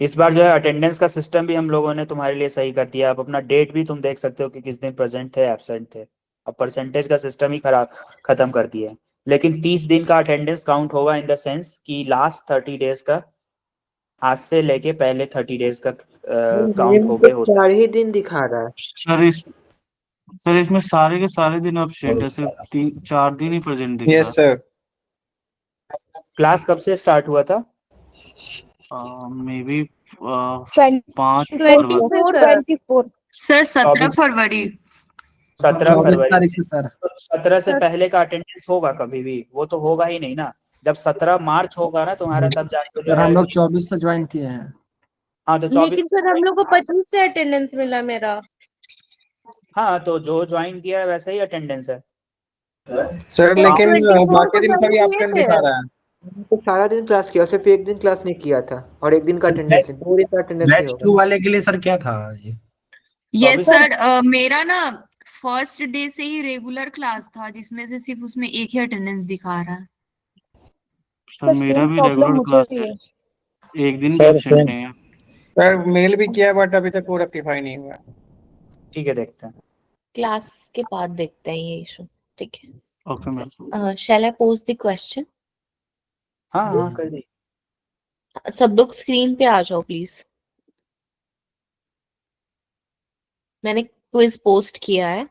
इस बार जो है अटेंडेंस का सिस्टम भी हम लोगों ने तुम्हारे लिए सही कर दिया। अब अपना डेट भी तुम देख सकते हो कि किस दिन प्रेजेंट थे, एब्सेंट थे। अब परसेंटेज का सिस्टम ही खराब खत्म कर दिया है। लेकिन 30 दिन का अटेंडेंस काउंट होगा इन द सेंस कि लास्ट 30 डेज का, आज से लेके पहले 30 डेज का काउंट हो गए होता है। 4 ही दिन दिखा रहा है। सर इसमें सारे के सारे दिन एब्सेंट है, सिर्फ 4 दिन ही प्रेजेंट दिख रहा यस सर। क्लास कब से स्टार्ट हुआ था? है। मे बी 5 24 फरवरी। से सर। 24 सर 17 24 फरवरी। 17 24 फरवरी तारीख से सर। 17 से पहले का अटेंडेंस होगा कभी भी? वो तो होगा ही नहीं ना। जब 17 मार्च होगा ना तुम्हारा, तब जाके जो सर है। हम लोग 24 से ज्वाइन किए हैं। हाँ तो 24। लेकिन सर हम लोग को 25 से अटेंडेंस मिला मेरा। हाँ तो जो ज्वाइन किया है वैसे ही अटेंडेंस है। सर तो लेकिन 24 बाकी को दिन का ज्वाइन भी किए एब्सेंट थे। दिखा रहा है। तो सारा दिन क्लास किया, सिर्फ एक दिन क्लास नहीं किया था और एक दिन का अटेंडेंस है, 2 दिन का अटेंडेंस नहीं बैच होगा। 2 वाले के लिए सर क्या था ये? ये 24 सर मेरा ना फर्स्ट डे से ही रेगुलर क्लास था, जिसमें से सिर्फ उसमें एक ही अटेंडेंस दिखा रहा है। सर मेरा भी प्रॉब्लम रेगुलर मुझे क्लास भी है, है। एक दिन भी सर एब्सेंट सेम। नहीं है। सर मेल भी किया बट अभी तक वो रेक्टिफाई नहीं हुआ। ठीक है, देखते हैं। क्लास के बाद देखते हैं ये इशू। ठीक है। Okay ma'am. Shall I pose the question? हाँ हाँ कर दी। सब लोग स्क्रीन पे आ जाओ प्लीज। मैंने क्विज पोस्ट किया है।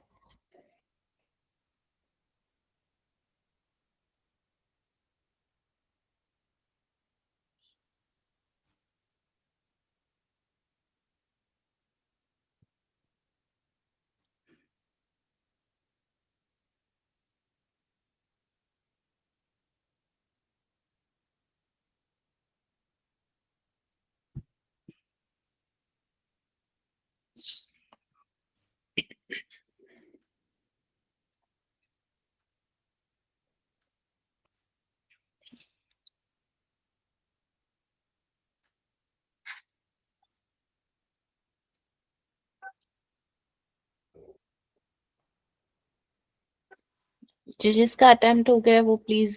जिसका अटेम्प्ट हो गया वो प्लीज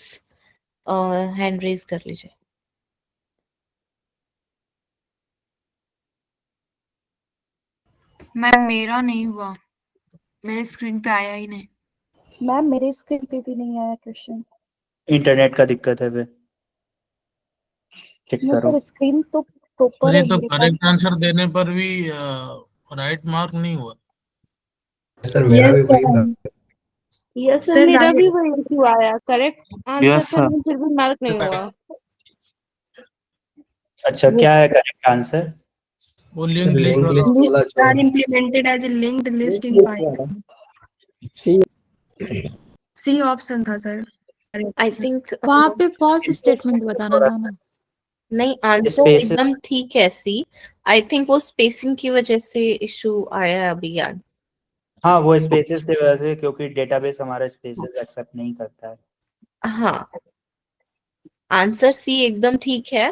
हैंड रेज कर लीजिए। मैम मेरा नहीं हुआ, मेरे स्क्रीन पे आया ही नहीं। मैम मेरे स्क्रीन पे भी नहीं आया क्वेश्चन। इंटरनेट का दिक्कत है, फिर चेक नो करो। सर, स्क्रीन तो प्रॉपर ये है तो मेरे पास। करेक्ट आंसर देने पर भी राइट मार्क नहीं हुआ। सर मेरा भी वही था। यस सर, सर मेरा भी राइट। वही इशू आया। करेक्ट आंसर यस था सर। लेकिन फिर भी मार्क नहीं हुआ। अच्छा क्या है करेक्ट आंसर? वो सर लिंक लिस्ट लिंक वाला। लिस्ट वाला Lists जो are implemented as a linked list in Python. C option था सर। आई थिंक वहां पे पॉज स्टेटमेंट बताना था ना। नहीं, आंसर स्पेसेस। एकदम ठीक है सी। आई थिंक वो स्पेसिंग की वजह से इशू आया है अभी यार। हाँ वो स्पेसेस की वजह से, क्योंकि डेटाबेस हमारा स्पेसेस एक्सेप्ट नहीं करता है। हाँ, आंसर सी एकदम ठीक है।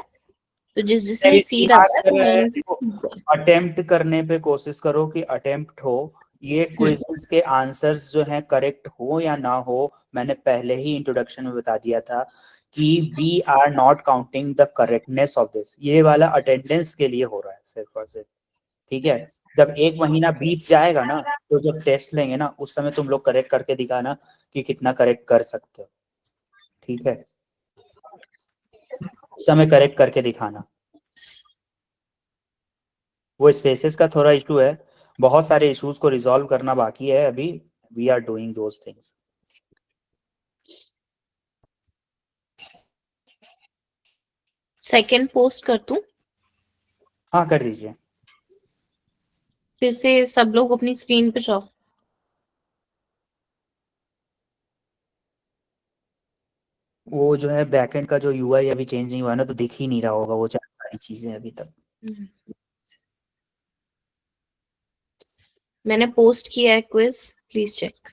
तो जिसने नहीं, सी बात डाला है कर तो रहा है, मेन से देखो अटेम्प्ट करने पे कोशिश करो कि अटेम्प्ट हो। ये क्विज़ेस के आंसर्स जो हैं करेक्ट हो या ना हो, मैंने पहले ही इंट्रोडक्शन में बता दिया था कि we are not counting the correctness of this. ये वाला अटेंडेंस के लिए हो रहा है सिर्फ और सिर्फ। ठीक है, जब 1 महीना बीत जाएगा ना, तो जब टेस्ट लेंगे ना, उस समय तुम लोग करेक्ट करके दिखाना कि कितना करेक्ट कर सकते हो। ठीक है, उस समय करेक्ट करके दिखाना। वो स्पेसेस का थोड़ा इशू है, बहुत सारे इश्यूज को रिजॉल्व करना बाकी है अभी। We are doing those things. Second post कर दूं? हाँ कर दीजिए। फिर से सब लोग अपनी स्क्रीन पे जाओ। वो जो है बैकएंड का जो यूआई अभी चेंज नहीं हुआ है ना, तो दिख ही नहीं रहा होगा वो सारी चीजें अभी तक। मैंने पोस्ट किया है क्विज, प्लीज चेक।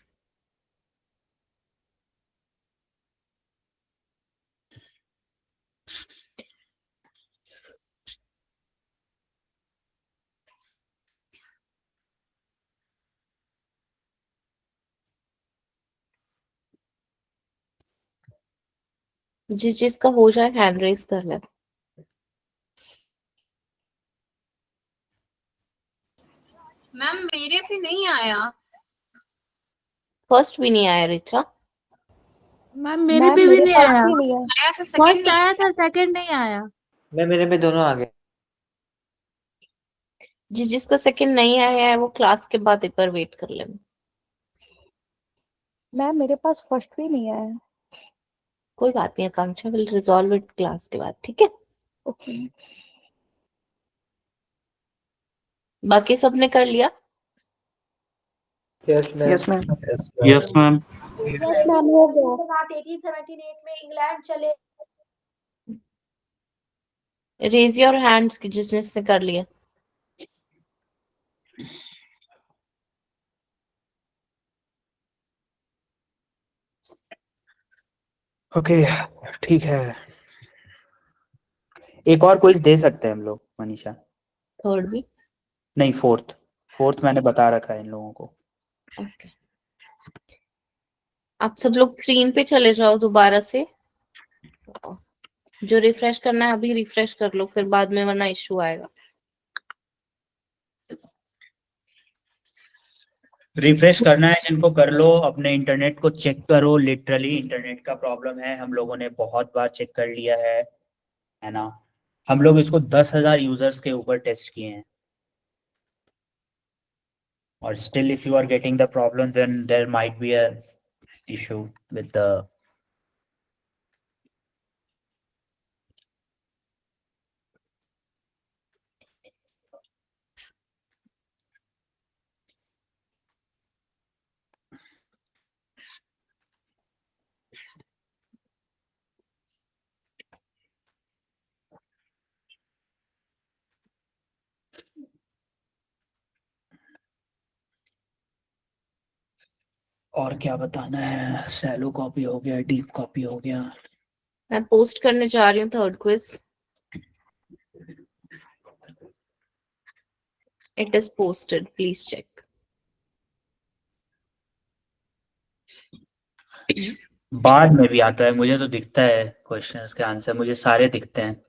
जिस जिसका हो जाए हैंड रेज कर ले। मैम मेरे पे नहीं आया। फर्स्ट भी नहीं आया रिचा। मैम मेरे पे भी नहीं आया। भी नहीं है। आया था सेकंड फर्स्ट आया था, सेकंड नहीं आया। मैं मेरे में दोनों आ गए। जिस जिसका सेकंड नहीं आया है वो क्लास के बाद एक बार वेट कर लेना। मैम मेरे पास फर्स्ट भी नहीं आया है। कोई बात नहीं, आकांक्षा विल रिजॉल्व इट क्लास के बाद, ठीक है। ओके। बाकी सबने कर लिया? Yes ma'am. Yes ma'am. Yes ma'am हो गया। बात 1878 में इंग्लैंड चले। रेज योर हैंड्स की जिस जिसने कर लिया। ओके ठीक है, एक और क्विज दे सकते हैं हम लोग मनीषा? थर्ड भी? नहीं, फोर्थ मैंने बता रखा है इन लोगों को। ओके, आप सब लोग स्क्रीन पे चले जाओ दोबारा से। जो रिफ्रेश करना है अभी रिफ्रेश कर लो, फिर बाद में वरना इश्यू आएगा। रिफ्रेश करना है जिनको कर लो, अपने इंटरनेट को चेक करो, लिटरली इंटरनेट का प्रॉब्लम है, हम लोगों ने बहुत बार चेक कर लिया है ना। हम लोग इसको 10,000 यूजर्स के ऊपर टेस्ट किए हैं, और still if you are getting the problem then there might be a issue with the और क्या बताना है? सैलो कॉपी हो गया, डीप कॉपी हो गया। मैं पोस्ट करने जा रही हूँ third quiz. It is posted, please check. बाद में भी आता है, मुझे तो दिखता है क्वेश्चंस के आंसर, मुझे सारे दिखते हैं।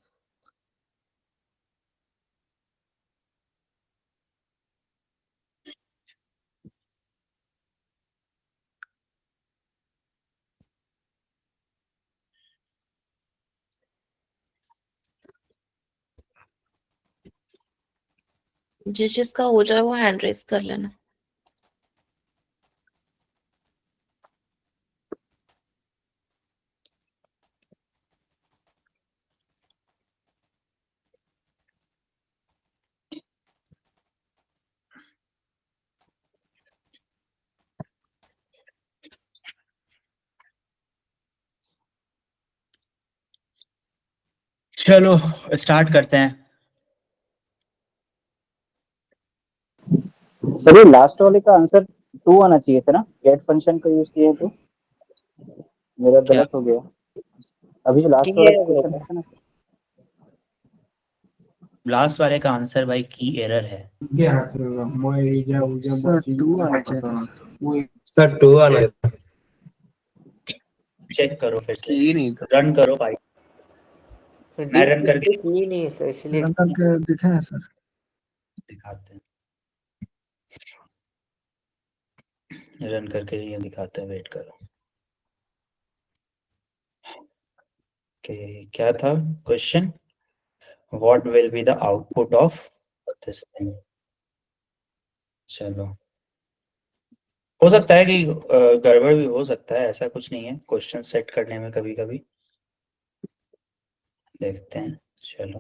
जिस जिसका हो जाए वो हैंड रेज कर लेना। चलो स्टार्ट करते हैं। सर ये लास्ट वाले का आंसर 2 आना चाहिए था ना, गेट फंक्शन का यूज किए तो मेरा क्या? गलत हो गया। अभी जो लास्ट वाला क्वेश्चन था ना, लास्ट वाले का आंसर भाई की एरर है। सर 2 आना चाहिए था सर 2 आना चाहिए। चेक करो फिर से, की नहीं रन करो भाई। मैं रन करके की नहीं है सर, इसलिए रन करके दिखे हैं सर। दिखाते हैं, रन करके ये दिखाते हैं, वेट करो। क्या था question? What will be the output of this thing? चलो, हो सकता है कि गड़बड़ भी हो सकता है, ऐसा कुछ नहीं है क्वेश्चन सेट करने में, कभी कभी देखते हैं। चलो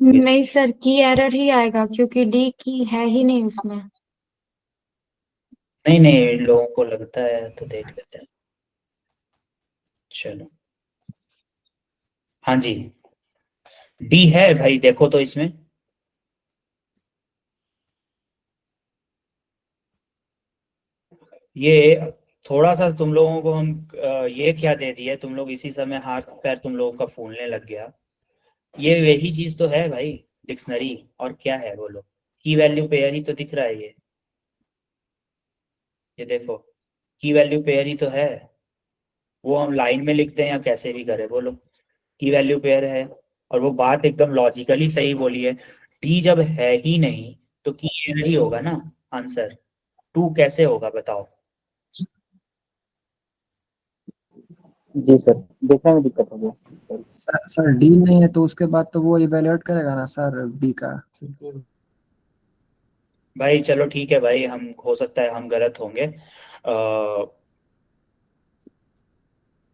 नहीं सर, की एरर ही आएगा क्योंकि डी की है ही नहीं उसमें। नहीं नहीं, लोगों को लगता है तो देख लेते हैं। चलो हाँ जी, डी है भाई, देखो तो इसमें ये थोड़ा सा तुम लोगों को हम ये क्या दे दिए, तुम लोग इसी समय हाथ पैर तुम लोगों का फूलने लग गया। ये वही चीज तो है भाई, डिक्शनरी। और क्या है बोलो? की वैल्यू पेयर ही तो दिख रहा है ये देखो, की वैल्यू पेयर ही तो है। वो हम लाइन में लिखते हैं या कैसे भी करें, बोलो। की वैल्यू पेयर है, और वो बात एकदम लॉजिकली सही बोली है। डी जब है ही नहीं तो की एरर ही होगा ना आंसर। 2 कैसे होगा बताओ। जी सर, देखने में दिक्कत हो गया सर। सर डी नहीं है तो उसके बाद तो वो इवेल्युएट करेगा ना सर डी का। भाई चलो ठीक है भाई, हम हो सकता है हम गलत होंगे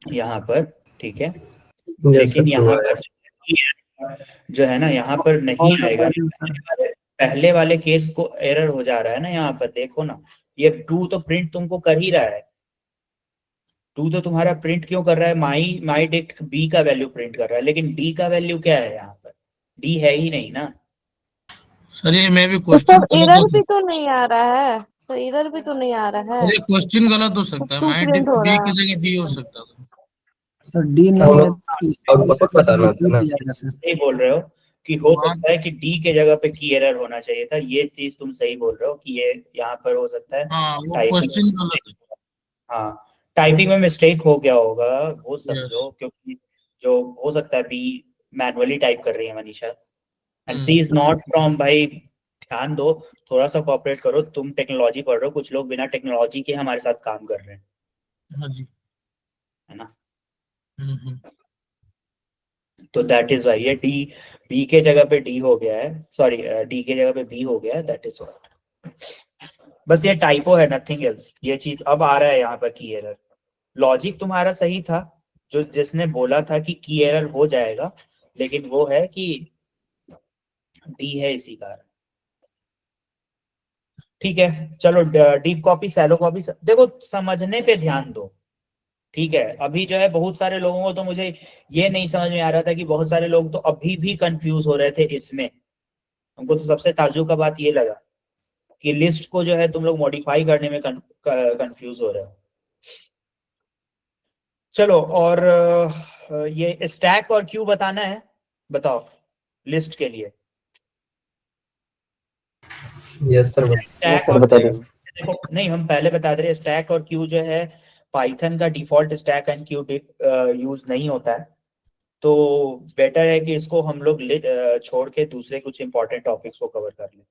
यहाँ पर, ठीक है, लेकिन यहाँ पर जो है ना, यहाँ पर नहीं आएगा ना। पहले वाले केस को एरर हो जा रहा है ना, यहाँ पर देखो ना, ये 2 तो प्रिंट तुमको कर ही रहा है। 2 तो तुम्हारा प्रिंट क्यों कर रहा है, माई डिक्ट बी का वैल्यू प्रिंट कर रहा है, लेकिन डी का वैल्यू क्या है यहाँ पर, डी है ही नहीं ना। सर ये मैं भी तो क्वेश्चन सब गलत एरर हो भी सकता तो नहीं आ रहा है सर, एरर भी तो नहीं आ रहा है, है, क्वेश्चन गलत हो सकता है, टू माई प्रिंट हो डी रहा की है। जगह डी हो सकता था। सर डी नहीं है तो इसे कैसे किया जाएगा सर। सही बोल रहे हो कि हो हाँ। सकता है कि डी के जगह पे की एरर होना चाहिए था, ये चीज तुम सही बोल रहे हो कि ये यहाँ पर हो सकता है हाँ वो टाइपिंग। क्वेश्चन गलत है। हाँ, टाइपिंग में मिस्टेक हो गया होगा वो यस। समझो, क्योंकि जो हो सकता है बी मैनुअली टाइप कर रही है Manisha, and she is not from, भाई ध्यान दो, थोड़ा सा कोऑपरेट करो, तुम टेक्नोलॉजी पढ़ रहे हो, कुछ लोग बिना टेक्नोलॉजी के हमारे साथ काम कर रहे हैं, हाँ जी। है ना। हम्म। तो दैट इज वाई ये डी, बी के जगह पे डी हो गया है, सॉरी डी के जगह पे बी हो गया है, दैट इज व्हाट। बस ये टाइपो है, नथिंग एल्स। ये चीज अब आ रहा है यहाँ पर की एरर। लॉजिक तुम्हारा सही था, जो जिसने बोला था कि की एरर हो जाएगा, लेकिन वो है कि डी है इसी कारण। ठीक है चलो, डीप कॉपी सैलो कॉपी देखो, समझने पे ध्यान दो, ठीक है। अभी जो है बहुत सारे लोगों को तो मुझे ये नहीं समझ में आ रहा था कि बहुत सारे लोग तो अभी भी कंफ्यूज हो रहे थे इसमें। हमको तो सबसे ताज्जुब का बात ये लगा कि लिस्ट को जो है तुम लोग मॉडिफाई करने में कंफ्यूज हो रहे हो। चलो, और ये स्टैक और क्यू बताना है, बताओ लिस्ट के लिए। यस सर स्टैक और देखो, नहीं हम पहले बता दे रहे, स्टैक और क्यू जो है पाइथन का default stack and Q use नहीं होता है, तो बेटर है कि इसको हम लोग छोड़ के दूसरे कुछ इंपॉर्टेंट टॉपिक्स को कवर कर लें।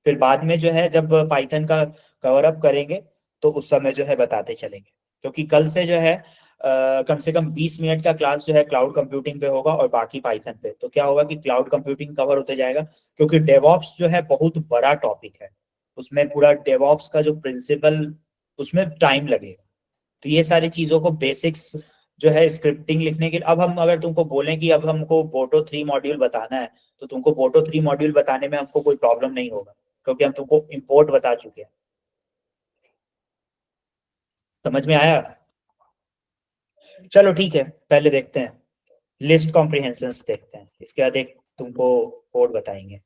फिर बाद में जो है जब पाइथन का कवर अप करेंगे तो उस समय जो है बताते चलेंगे, क्योंकि कल से जो है कम से कम 20 मिनट का क्लास जो है क्लाउड कंप्यूटिंग पे होगा और बाकी पाइथन पे। तो क्या होगा कि क्लाउड कंप्यूटिंग कवर होते जाएगा, क्योंकि डेवऑप्स जो है बहुत बड़ा टॉपिक है, उसमें पूरा डेवऑप्स का जो प्रिंसिपल, उसमें टाइम लगेगा। तो ये सारी चीजों को बेसिक्स जो है स्क्रिप्टिंग लिखने के लिए, अब हम अगर तुमको बोलें कि अब हमको बोटो 3 मॉड्यूल बताना है, तो तुमको बोटो 3 मॉड्यूल बताने में हमको कोई प्रॉब्लम नहीं होगा, क्योंकि हम तुमको इंपोर्ट बता चुके हैं। समझ में आया। चलो ठीक है, पहले देखते हैं लिस्ट कॉम्प्रिहेंशंस देखते हैं, इसके बाद एक तुमको कोड बताएंगे।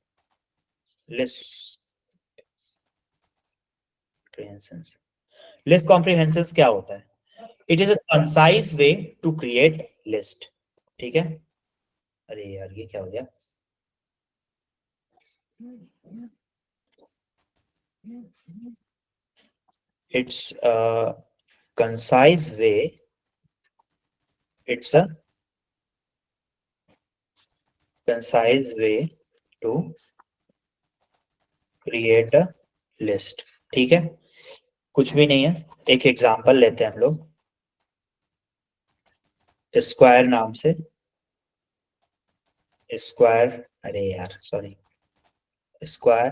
लिस्ट कॉम्प्रिहेंशंस, लिस्ट कॉम्प्रिहेंशंस क्या होता है? It is a concise way to create list, ठीक है। अरे यार ये क्या हो गया, it's a concise way, it's a concise way to create a list, ठीक है। कुछ भी नहीं है, एक एग्जांपल लेते हैं हम लोग, स्क्वायर नाम से, स्क्वायर, अरे यार सॉरी, स्क्वायर,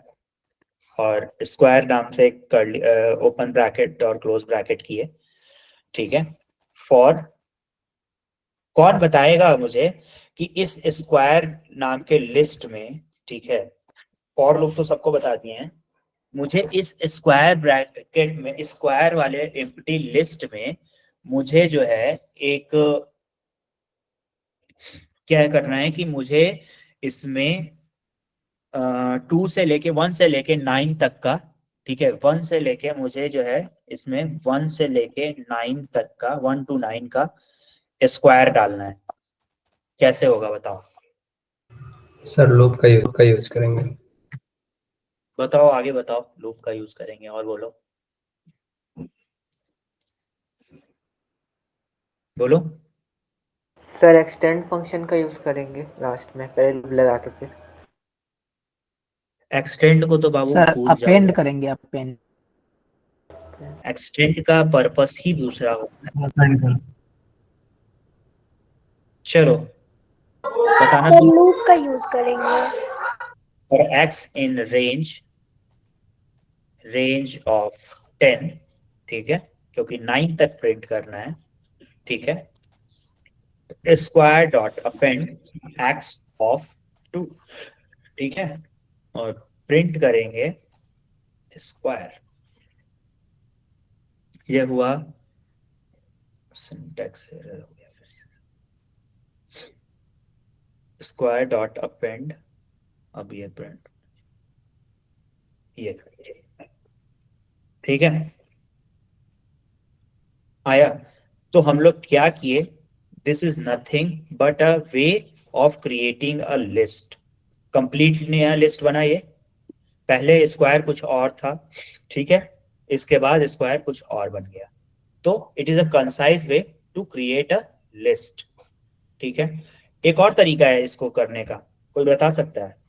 और स्क्वायर नाम से एक कर्ली ओपन ब्रैकेट और क्लोज ब्रैकेट की है, ठीक है। फॉर, कौन बताएगा मुझे कि इस स्क्वायर नाम के लिस्ट में, ठीक है, फॉर लूप तो सबको बता दिए हैं, मुझे इस स्क्वायर ब्रैकेट में, स्क्वायर वाले एम्प्टी लिस्ट में मुझे जो है एक क्या करना है कि मुझे इसमें 2 से लेके 1 से लेके 9 तक का, ठीक है, 1 से लेके मुझे जो है इसमें 1 से लेके 9 तक का, 1 to 9 का स्क्वायर डालना है। कैसे होगा बताओ। सर लूप का यूज करेंगे। बताओ आगे बताओ, लूप का यूज करेंगे, और बोलो। बोलो। सर एक्सटेंड फंक्शन का यूज करेंगे लास्ट में, पहले लगा के फिर। एक्सटेंड को तो बाबू सर भूल जाओ अपेंड यार। करेंगे अपेंड। एक्सटेंड का पर्पस ही दूसरा होता है। अपेंड कर। चलो बताना सर तुम। लूप का यूज करेंगे। और एक्स इन रेंज ऑफ 10, ठीक है, क्योंकि 9 तक प्रिंट करना है, ठीक है। Square dot append x of 2, ठीक है, और प्रिंट करेंगे स्क्वायर। ये हुआ, सिंटैक्स एरर हो गया फिर से। स्क्वायर डॉट अपेंड, अब ये प्रिंट, ये ठीक है, आया। तो हम लोग क्या किए, this is nothing but a way of creating a list. Complete नया लिस्ट बना ये। पहले स्क्वायर कुछ और था, ठीक है, इसके बाद स्क्वायर कुछ और बन गया। तो it is a concise way to create a list, ठीक है। एक और तरीका है इसको करने का, कोई बता सकता है?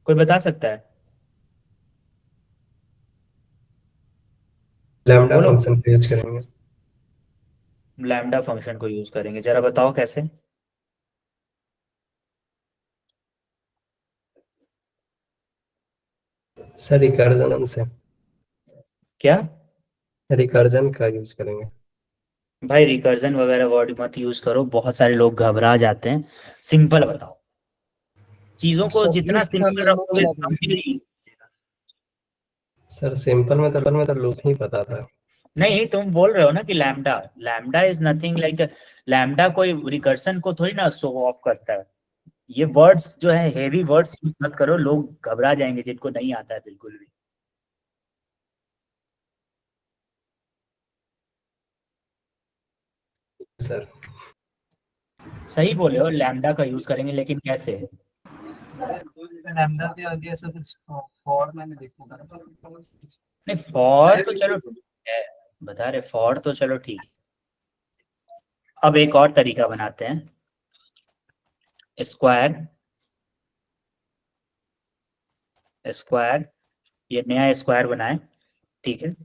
कोई बता सकता है? लैम्डा बोलो। फंक्शन का यूज करेंगे। लैम्डा फंक्शन को यूज करेंगे, जरा बताओ कैसे। सर रिकर्जन से। क्या? रिकर्जन का यूज करेंगे। भाई रिकर्जन वगैरह वर्ड मत यूज करो, बहुत सारे लोग घबरा जाते हैं। सिंपल बताओ, चीजों को जितना सिंपल रखोगे समझेगी। सर सिंपल में तो लूप ही पता था। नहीं, तुम बोल रहे हो ना कि lambda, lambda is nothing like, lambda कोई रिकर्सन को थोड़ी ना शो ऑफ करता है। ये वर्ड्स जो है हेवी वर्ड्स यूज मत करो, लोग घबरा जाएंगे जिनको नहीं आता है बिल्कुल भी। सर सही बोले हो, लैम्डा का यूज करेंगे, लेकिन कैसे? लैम्डा के आगे ऐसा कुछ फॉर मैंने देखा था। नहीं, फॉर तो चलो ठीक है, बता रहे फॉर तो चलो ठीक है। अब एक और तरीका बनाते हैं, स्क्वायर स्क्वायर, ये नया स्क्वायर बनाए, ठीक है।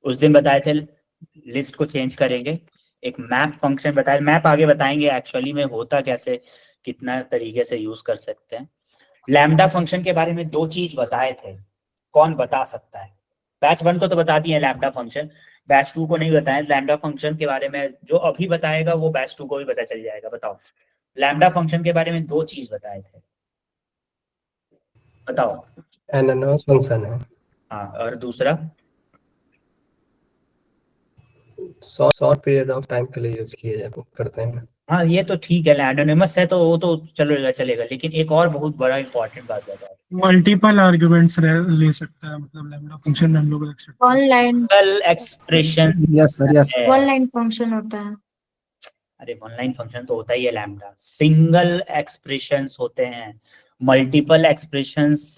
उस दिन बताए थे लिस्ट को चेंज करेंगे, एक मैप फंक्शन बताया, मैप आगे बताएंगे एक्चुअली में होता कैसे, कितना तरीके से यूज कर सकते हैं। लैम्डा फंक्शन के बारे में 2 चीज बताए थे, कौन बता सकता है? बैच 1 को तो बता दिए लैम्डा फंक्शन, बैच 2 को नहीं बताया। लैम्डा फंक्शन के बारे में जो अभी बताएगा वो बैच 2 को भी पता चल जाएगा। बताओ, लैम्डा फंक्शन के बारे में 2 चीज बताए थे, बताओ। एनानॉस फंक्शन है। हाँ, और दूसरा? शॉर्ट पीरियड ऑफ टाइम के लिए यूज किए जाते करते हैं। हाँ, ये तो ठीक है, एनोनिमस है तो वो तो चलेगा चलेगा, लेकिन एक और बहुत बड़ा इंपॉर्टेंट बात बताओ। मल्टीपल आर्गुमेंट्स ले सकता है, मतलब लैम्डा फंक्शन में हम लोग रख सकते one line expression. Yes sir yes. One line function होता है। अरे वन लाइन फंक्शन तो होता ही है लैम्डा, सिंगल एक्सप्रेशंस होते हैं, मल्टीपल एक्सप्रेशंस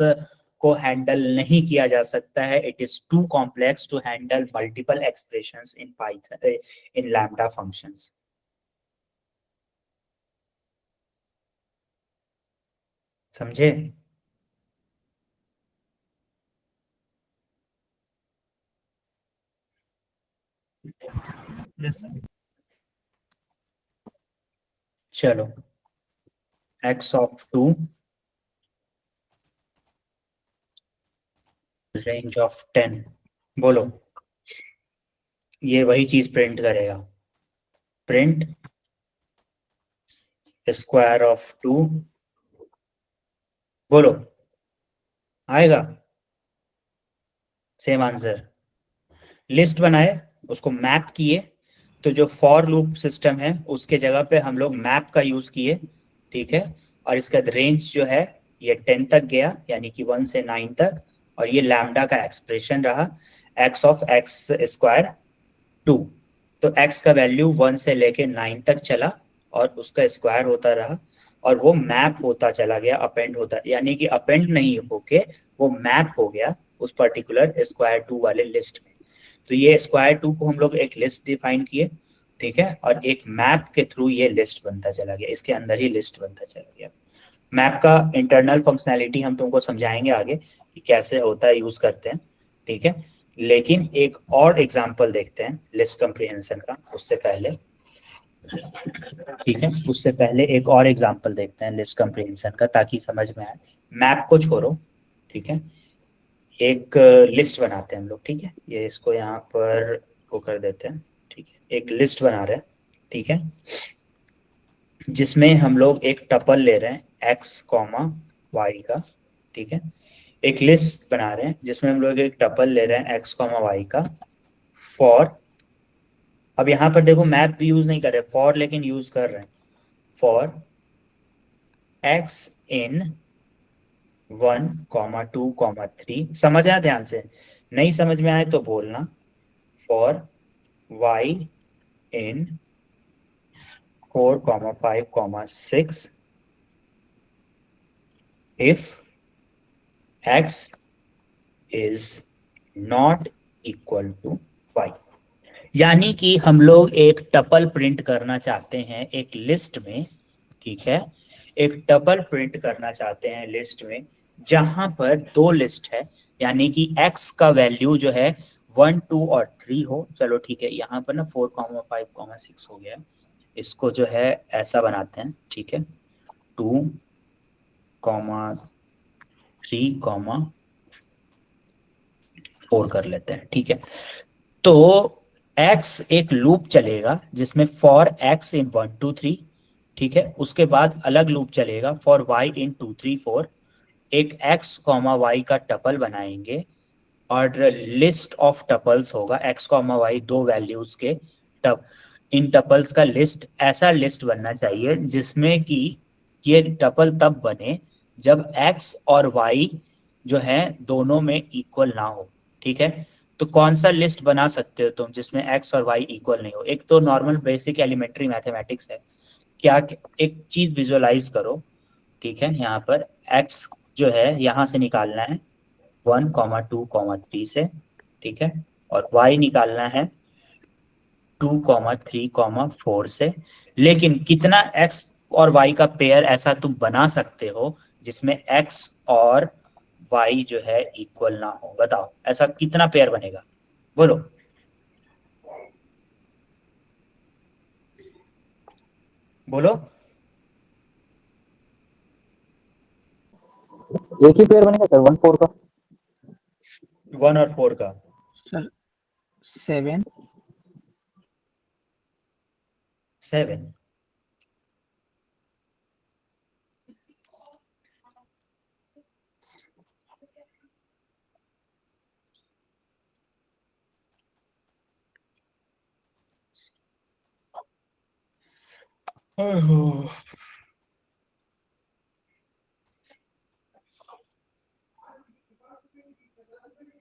को हैंडल नहीं किया जा सकता है। It is too complex to handle multiple expressions in Python, in lambda functions. समझे? चलो, x ऑफ 2 रेंज ऑफ 10, बोलो। ये वही चीज प्रिंट करेगा, प्रिंट स्क्वायर ऑफ 2, बोलो, आएगा सेम आंसर। लिस्ट बनाए, उसको मैप किए, तो जो फॉर लूप सिस्टम है उसके जगह पे हम लोग मैप का यूज किए, ठीक है। और इसका रेंज जो है ये 10 तक गया, यानी कि 1 से 9 तक, और ये लैम्डा का एक्सप्रेशन रहा x ऑफ x स्क्वायर 2। तो x का वैल्यू 1 से लेके 9 तक चला और उसका स्क्वायर होता रहा, और वो मैप होता चला गया, अपेंड होता, यानी कि अपेंड नहीं होके वो मैप हो गया उस पर्टिकुलर स्क्वायर 2 वाले लिस्ट में। तो ये स्क्वायर 2 को हम लोग एक लिस्ट डिफाइन किए, ठीक है, और एक मैप के थ्रू ये लिस्ट बनता चला गया, इसके अंदर ही लिस्ट बनता चला गया। मैप का इंटरनल फंक्शनैलिटी हम तुमको समझाएंगे आगे कि कैसे होता है, यूज करते हैं, ठीक है। लेकिन एक और एग्जांपल देखते हैं लिस्ट कंप्रीहेंशन का, उससे पहले, ठीक है, उससे पहले एक और एग्जांपल देखते हैं लिस्ट कंप्रीहेंशन का, ताकि समझ में आए। मैप को छोड़ो, ठीक है, एक लिस्ट बनाते हैं हम लोग, ठीक है, ये इसको यहाँ पर वो कर देते हैं, ठीक है, एक लिस्ट बना रहे हैं, ठीक है, जिसमें हम लोग एक टपल ले रहे हैं x, y का, ठीक है, एक लिस्ट बना रहे हैं जिसमें हम लोग एक टपल ले रहे हैं x, y का फॉर, अब यहाँ पर देखो मैप भी यूज नहीं कर रहे फॉर, लेकिन यूज कर रहे हैं फॉर x in 1, 2, 3, समझना ध्यान से, नहीं समझ में आए तो बोलना, for y in 4, 5, 6 if x is not equal to y। यानी कि हम लोग एक टपल प्रिंट करना चाहते हैं एक लिस्ट में, ठीक है, एक टपल प्रिंट करना चाहते हैं लिस्ट में जहां पर दो लिस्ट है, यानी कि x का वैल्यू जो है 1, 2 और 3 हो। चलो ठीक है, यहाँ पर ना 4, 5, 6 हो गया, इसको जो है ऐसा बनाते हैं, ठीक है, 2, 3, 4 कर लेते हैं, ठीक है। तो x एक लूप चलेगा जिसमें फॉर x इन 1, 2, 3, ठीक है, उसके बाद अलग लूप चलेगा फॉर y इन 2, 3, 4, एक x, y का टपल बनाएंगे और लिस्ट ऑफ टपल्स होगा x, y दो वैल्यूज के इन टपल्स का लिस्ट, ऐसा लिस्ट बनना चाहिए जिसमें कि ये टपल तब बने जब x और y जो है दोनों में इक्वल ना हो, ठीक है। तो कौन सा लिस्ट बना सकते हो तुम जिसमें x और y इक्वल नहीं हो? एक तो नॉर्मल बेसिक एलिमेंट्री मैथमेटिक्स है, क्या एक चीज विजुअलाइज करो, ठीक है, यहाँ पर x जो है यहाँ से निकालना है 1, 2, 3 से, ठीक है, और y निकालना है 2, 3, 4 से। लेकिन कितना x और y का पेयर ऐसा तुम बना सकते हो जिसमें x और y जो है इक्वल ना हो? बताओ ऐसा कितना पेयर बनेगा, बोलो। बोलो। एक ही पेयर बनेगा सर 1, 4 का, 1 और 4 का सर 7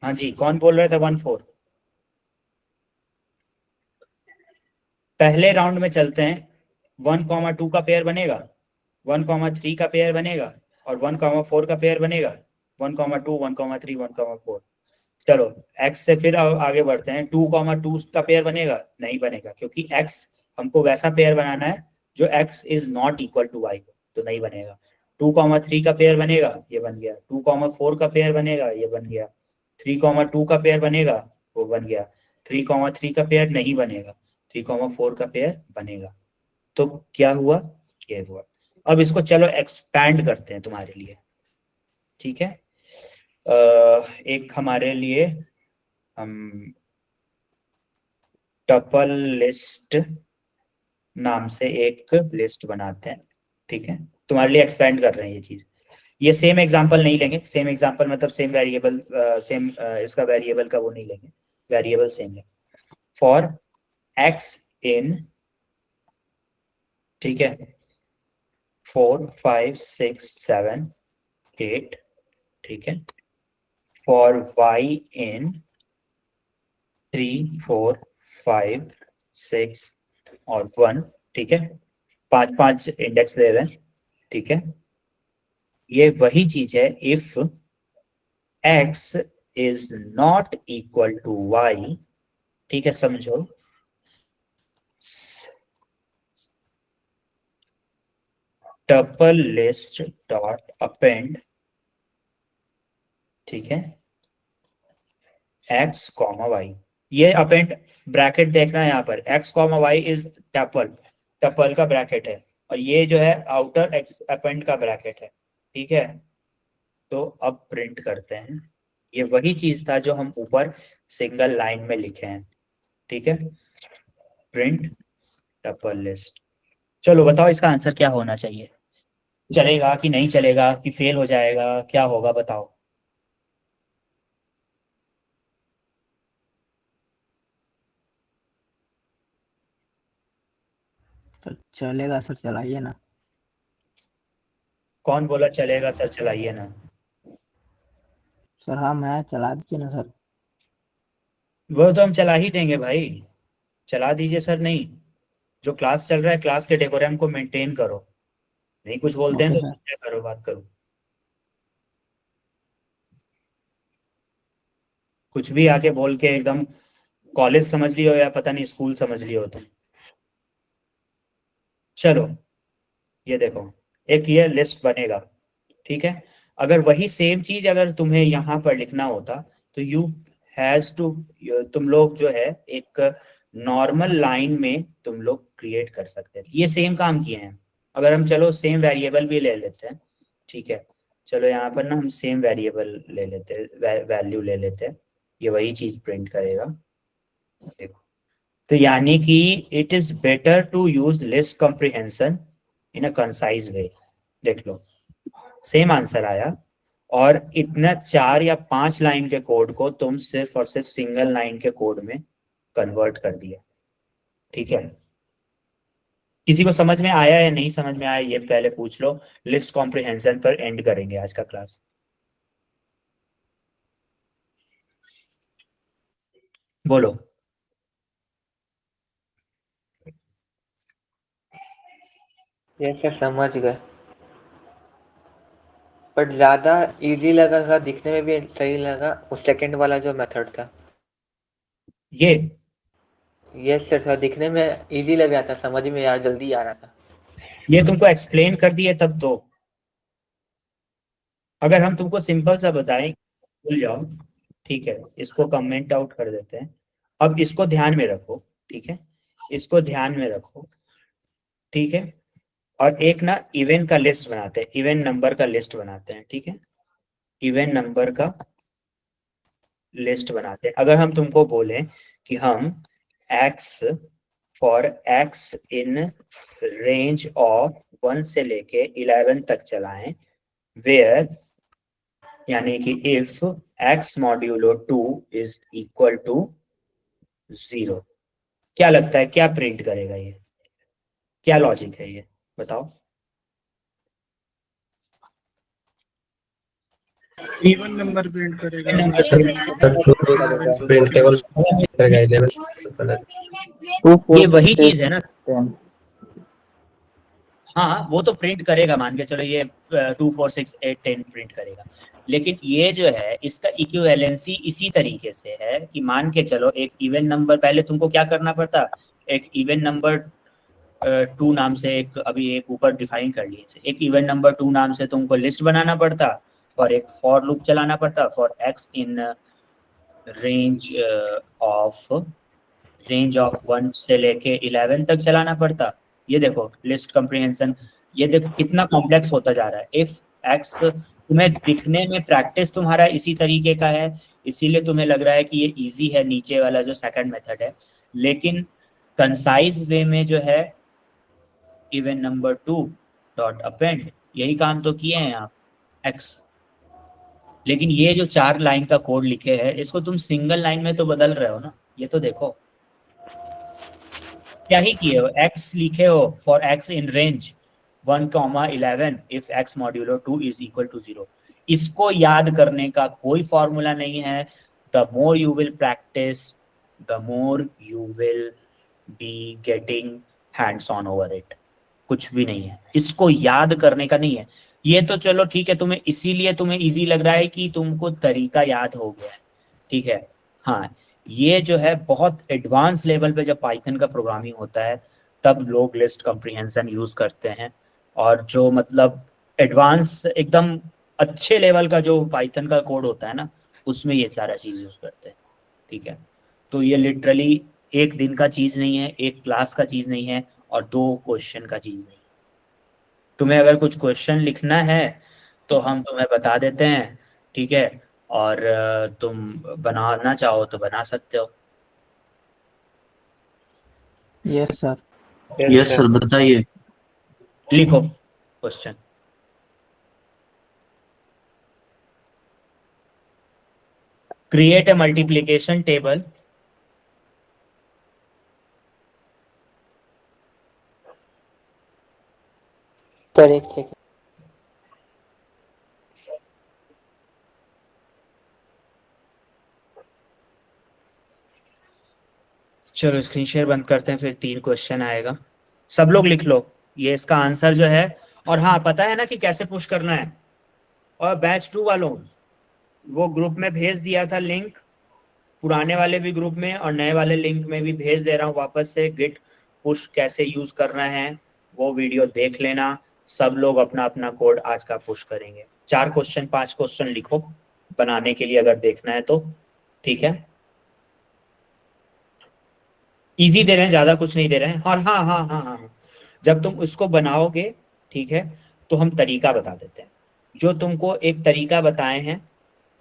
हाँ जी, कौन बोल रहे थे 1, 4? पहले राउंड में चलते हैं, 1, 2 का पेयर बनेगा, 1, 3 का पेयर बनेगा और 1, 4 का पेयर बनेगा, 1, 2, 1, 3, 1, 4। चलो x से फिर आगे बढ़ते हैं, 2, 2 का पेयर बनेगा? नहीं बनेगा, क्योंकि x हमको वैसा पेयर बनाना है जो x is not equal to y, तो नहीं बनेगा। 2, 3 का पेयर बनेगा, ये बन गया। 2, 4 का पेयर बनेगा, ये बन गया। 3, 2 का पेयर बनेगा, वो बन गया। 3, 3 का पेयर नहीं बनेगा, 3, 4 का पेयर बनेगा। तो क्या हुआ? ये हुआ। अब इसको चलो एक्सपैंड करते हैं तुम्हारे लिए, ठीक है। एक हमारे लिए हम टपल लिस्ट नाम से एक लिस्ट बनाते हैं, ठीक है। तुम्हारे लिए एक्सपेंड कर रहे हैं ये चीज। ये सेम एग्जांपल नहीं लेंगे, सेम एग्जांपल मतलब सेम वेरिएबल, सेम इसका वेरिएबल का वो नहीं लेंगे, वेरिएबल सेम है। फॉर x इन, ठीक है, 4, 5, 6, 7, 8, ठीक है। फॉर y इन 3, 4, 5, 6 और 1, ठीक है। 5 इंडेक्स ले रहे हैं, ठीक है। ये वही चीज है, if x is not equal to y, ठीक है, समझो। टपल लिस्ट डॉट अपेंड, ठीक है, x कॉमा वाई। ये अपेंड ब्रैकेट देखना है यहाँ पर, x comma Y is tuple, tuple का ब्रैकेट है, और ये जो है आउटर एक्स अपेंड का ब्रैकेट है, ठीक है। तो अब प्रिंट करते हैं, ये वही चीज था जो हम ऊपर सिंगल लाइन में लिखे हैं, ठीक है। Print tuple list. चलो बताओ इसका आंसर क्या होना चाहिए, चलेगा कि नहीं चलेगा, कि फेल हो जाएगा, क्या होगा बताओ। तो चलेगा सर, चलाइए ना। कौन बोला चलेगा सर, चलाइए ना? सर हाँ, मैं चला दीजिए ना सर। वो तो हम चला ही देंगे भाई, चला दीजिए सर। नहीं, जो क्लास चल रहा है क्लास के डेकोरम को मेंटेन करो, नहीं कुछ बोलते हैं ओके तो सर। क्या करो, बात करो। कुछ भी आके बोल के एकदम कॉलेज समझ लियो या पता नहीं स्कूल समझ लियो तुम। चलो ये देखो, एक ये लिस्ट बनेगा, ठीक है। अगर वही सेम चीज अगर तुम्हें यहाँ पर लिखना होता तो यू हैज टू, तुम लोग जो है एक नॉर्मल लाइन में तुम लोग क्रिएट कर सकते हैं। ये सेम काम किए हैं। अगर हम चलो सेम वेरिएबल भी ले लेते हैं, ठीक है, चलो यहाँ पर ना हम सेम वेरिएबल ले लेते हैं, वैल्यू ले लेते हैं, ये वही चीज प्रिंट करेगा, देखो। तो यानी कि it is better to use list comprehension in a concise way. देख लो सेम आंसर आया, और इतना 4 या 5 लाइन के कोड को तुम सिर्फ और सिर्फ सिंगल लाइन के कोड में कन्वर्ट कर दिया, ठीक है। किसी को समझ में आया या नहीं समझ में आया ये पहले पूछ लो, लिस्ट कॉम्प्रिहेंशन पर एंड करेंगे आज का क्लास। बोलो। ये सर समझ गए, बट ज्यादा इजी लगा था, दिखने में भी सही लगा उस सेकंड वाला जो मेथड था। ये यस सर, था दिखने में इजी लग रहा था, समझ में यार जल्दी आ रहा था। ये तुमको एक्सप्लेन कर दिए तब तो। अगर हम तुमको सिंपल सा बताएं, भूल जाओ, ठीक है, इसको कमेंट आउट कर देते हैं। अब इसको ध्यान में रखो, ठीक है, इसको ध्यान में रखो, ठीक है। और एक ना इवेंट का लिस्ट बनाते हैं, इवेंट नंबर का लिस्ट बनाते हैं, ठीक है, इवेंट नंबर का लिस्ट बनाते हैं। अगर हम तुमको बोले कि हम x for x in range of 1 से लेके 11 तक चलाएं, वेयर यानी कि if x modulo 2 is equal to 0, क्या लगता है क्या प्रिंट करेगा ये, क्या लॉजिक है ये बताओ। इवन नंबर प्रिंट करेगा। प्रिंटेबल करेगा 11। ये वही चीज है ना, हाँ वो तो प्रिंट करेगा, मान के चलो ये 2 4 6 8 10 प्रिंट करेगा। लेकिन ये जो है इसका इक्विवेलेंसी इसी तरीके से है कि मान के चलो एक इवेंट नंबर, पहले तुमको क्या करना पड़ता, एक इवेंट नंबर 2 नाम से एक, अभी एक ऊपर डिफाइन कर लिए, एक इवेंट नंबर 2 नाम से तुमको लिस्ट बनाना पड़ता और एक फॉर लूप चलाना पड़ता for x in range of 1 से लेके 11 तक चलाना पड़ता। ये देखो लिस्ट कॉम्प्रिहेंशन, ये देखो कितना कॉम्प्लेक्स होता जा रहा है। इफ x, तुम्हें दिखने में प्रैक्टिस तुम्हारा इसी तरीके का है, इसीलिए तुम्हें लग रहा है कि ये इजी है नीचे वाला जो सेकंड मेथड है, लेकिन कंसाइज वे में जो है इवेंट नंबर 2 डॉट अपेंड, यही काम तो किए हैं आप x। लेकिन ये जो 4 लाइन का कोड लिखे हैं इसको तुम सिंगल लाइन में तो बदल रहे हो ना, ये तो देखो क्या ही किए हो, x लिखे हो for x in range 1,11 if x modulo 2 is equal to 0। इसको याद करने का कोई फॉर्मूला नहीं है। The more you will practice the more you will be getting hands on over it, कुछ भी नहीं है, इसको याद करने का नहीं है। ये तो चलो ठीक है, तुम्हें इसीलिए तुम्हें इजी लग रहा है कि तुमको तरीका याद हो गया है, ठीक है। हाँ ये जो है बहुत एडवांस लेवल पे जब पाइथन का प्रोग्रामिंग होता है तब लोग लिस्ट कॉम्प्रिहेंशन यूज करते हैं, और जो मतलब एडवांस एकदम अच्छे लेवल का जो पाइथन का कोड होता है ना, उसमें ये सारा चीज यूज करते हैं। ठीक है, तो ये लिटरली एक दिन का चीज नहीं है, एक क्लास का चीज नहीं है, और 2 क्वेश्चन का चीज नहीं। तुम्हें अगर कुछ क्वेश्चन लिखना है तो हम तुम्हें बता देते हैं, ठीक है, और तुम बनाना चाहो तो बना सकते हो। Yes sir. यस सर, बताइए। लिखो question. Create a multiplication table sir एक सेकंड। चलो स्क्रीन शेयर बंद करते हैं, फिर 3 क्वेश्चन आएगा, सब लोग लिख लो ये इसका आंसर जो है। और हाँ, पता है ना कि कैसे पुश करना है। और बैच 2 वालों, वो ग्रुप में भेज दिया था लिंक, पुराने वाले भी ग्रुप में और नए वाले लिंक में भी भेज दे रहा हूँ वापस से। गिट पुश कैसे यूज करना है वो वीडियो देख लेना। सब लोग अपना अपना कोड आज का पुश करेंगे। 4 क्वेश्चन 5 क्वेश्चन लिखो बनाने के लिए, अगर देखना है तो। ठीक है, इजी दे रहे हैं, ज्यादा कुछ नहीं दे रहे हैं। और हाँ हाँ हाँ हाँ, जब तुम उसको बनाओगे, ठीक है, तो हम तरीका बता देते हैं। जो तुमको एक तरीका बताए हैं,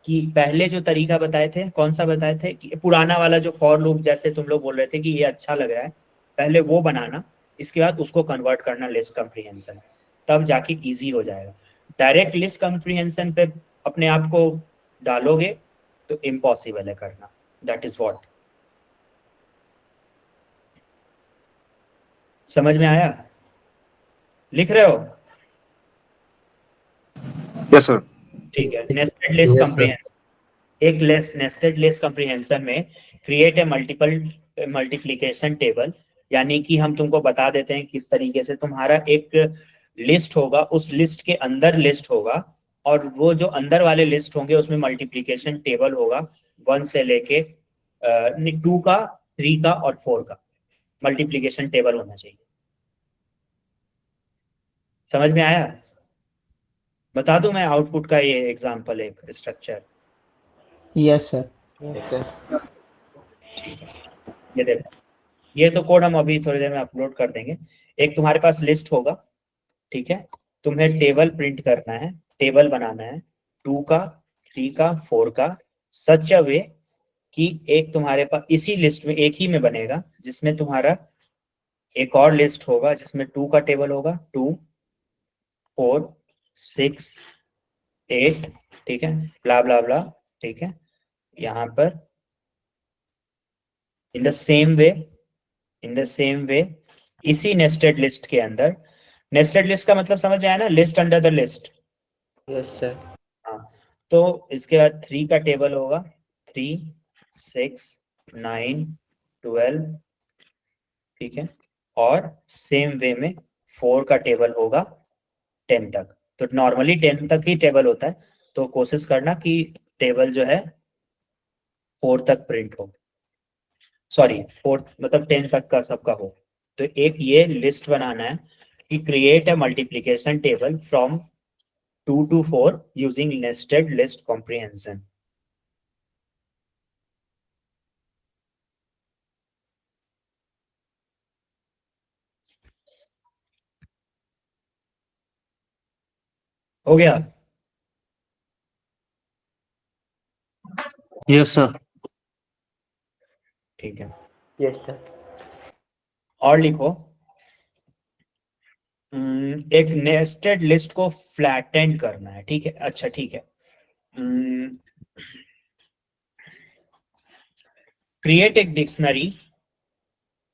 कि पहले जो तरीका बताए थे, कौन सा बताए थे, कि पुराना वाला जो फॉर लूप, जैसे तुम लोग बोल रहे थे कि ये अच्छा लग रहा है, पहले वो बनाना, इसके बाद उसको कन्वर्ट करना लिस्ट कॉम्प्रिहेंशन, तब जाके इजी हो जाएगा। डायरेक्ट लिस्ट कॉम्प्रिहेंशन पे अपने आप को डालोगे तो इम्पॉसिबल है करना। That is what. समझ में आया? लिख रहे हो? Yes sir. ठीक है, नेस्टेड लिस्ट कॉम्प्रिहेंशन। एक नेस्टेड लिस्ट कॉम्प्रिहेंशन में क्रिएट ए मल्टीप्लिकेशन टेबल, यानी कि हम तुमको बता देते हैं किस तरीके से तुम्हारा एक लिस्ट होगा, उस लिस्ट के अंदर लिस्ट होगा, और वो जो अंदर वाले लिस्ट होंगे उसमें मल्टीप्लिकेशन टेबल होगा 1 से लेके 2 का, 3 का और 4 का मल्टीप्लिकेशन टेबल होना चाहिए। समझ में आया? बता दूं मैं आउटपुट का ये एग्जांपल, एक स्ट्रक्चर। Yes sir. ठीक है, ये देखो, ये तो कोड हम अभी थोड़ी देर में अपलोड कर देंगे। एक तुम्हारे पास लिस्ट होगा, ठीक है, तुम्हें टेबल प्रिंट करना है, टेबल बनाना है 2 का, 3 का, 4 का, सच अ वे कि एक तुम्हारे पास इसी लिस्ट में, एक ही में बनेगा, जिसमें तुम्हारा एक और लिस्ट होगा जिसमें 2 का टेबल होगा, 2, 4, 6, 8, ठीक है, ब्ला ब्ला ब्ला, ठीक है। यहाँ पर इन द सेम वे इसी नेस्टेड लिस्ट के अंदर, नेस्टेड लिस्ट का मतलब समझ में आया ना, list under the list. Yes sir. हाँ, तो इसके बाद 3 का टेबल होगा, 3, 6, 9, 12, ठीक है, और सेम वे में 4 का टेबल होगा 10 तक। तो नॉर्मली 10 तक ही टेबल होता है, तो कोशिश करना कि टेबल जो है 4 तक प्रिंट हो, सॉरी 4 मतलब 10 तक का सबका हो। तो एक ये लिस्ट बनाना है कि create a multiplication table from 2 to 4 using nested list comprehension। हो गया? Yes sir. ठीक है, यस सर। और लिखो, एक नेस्टेड लिस्ट को फ्लैटेंड करना है, ठीक है। अच्छा ठीक है, क्रिएट एक डिक्शनरी।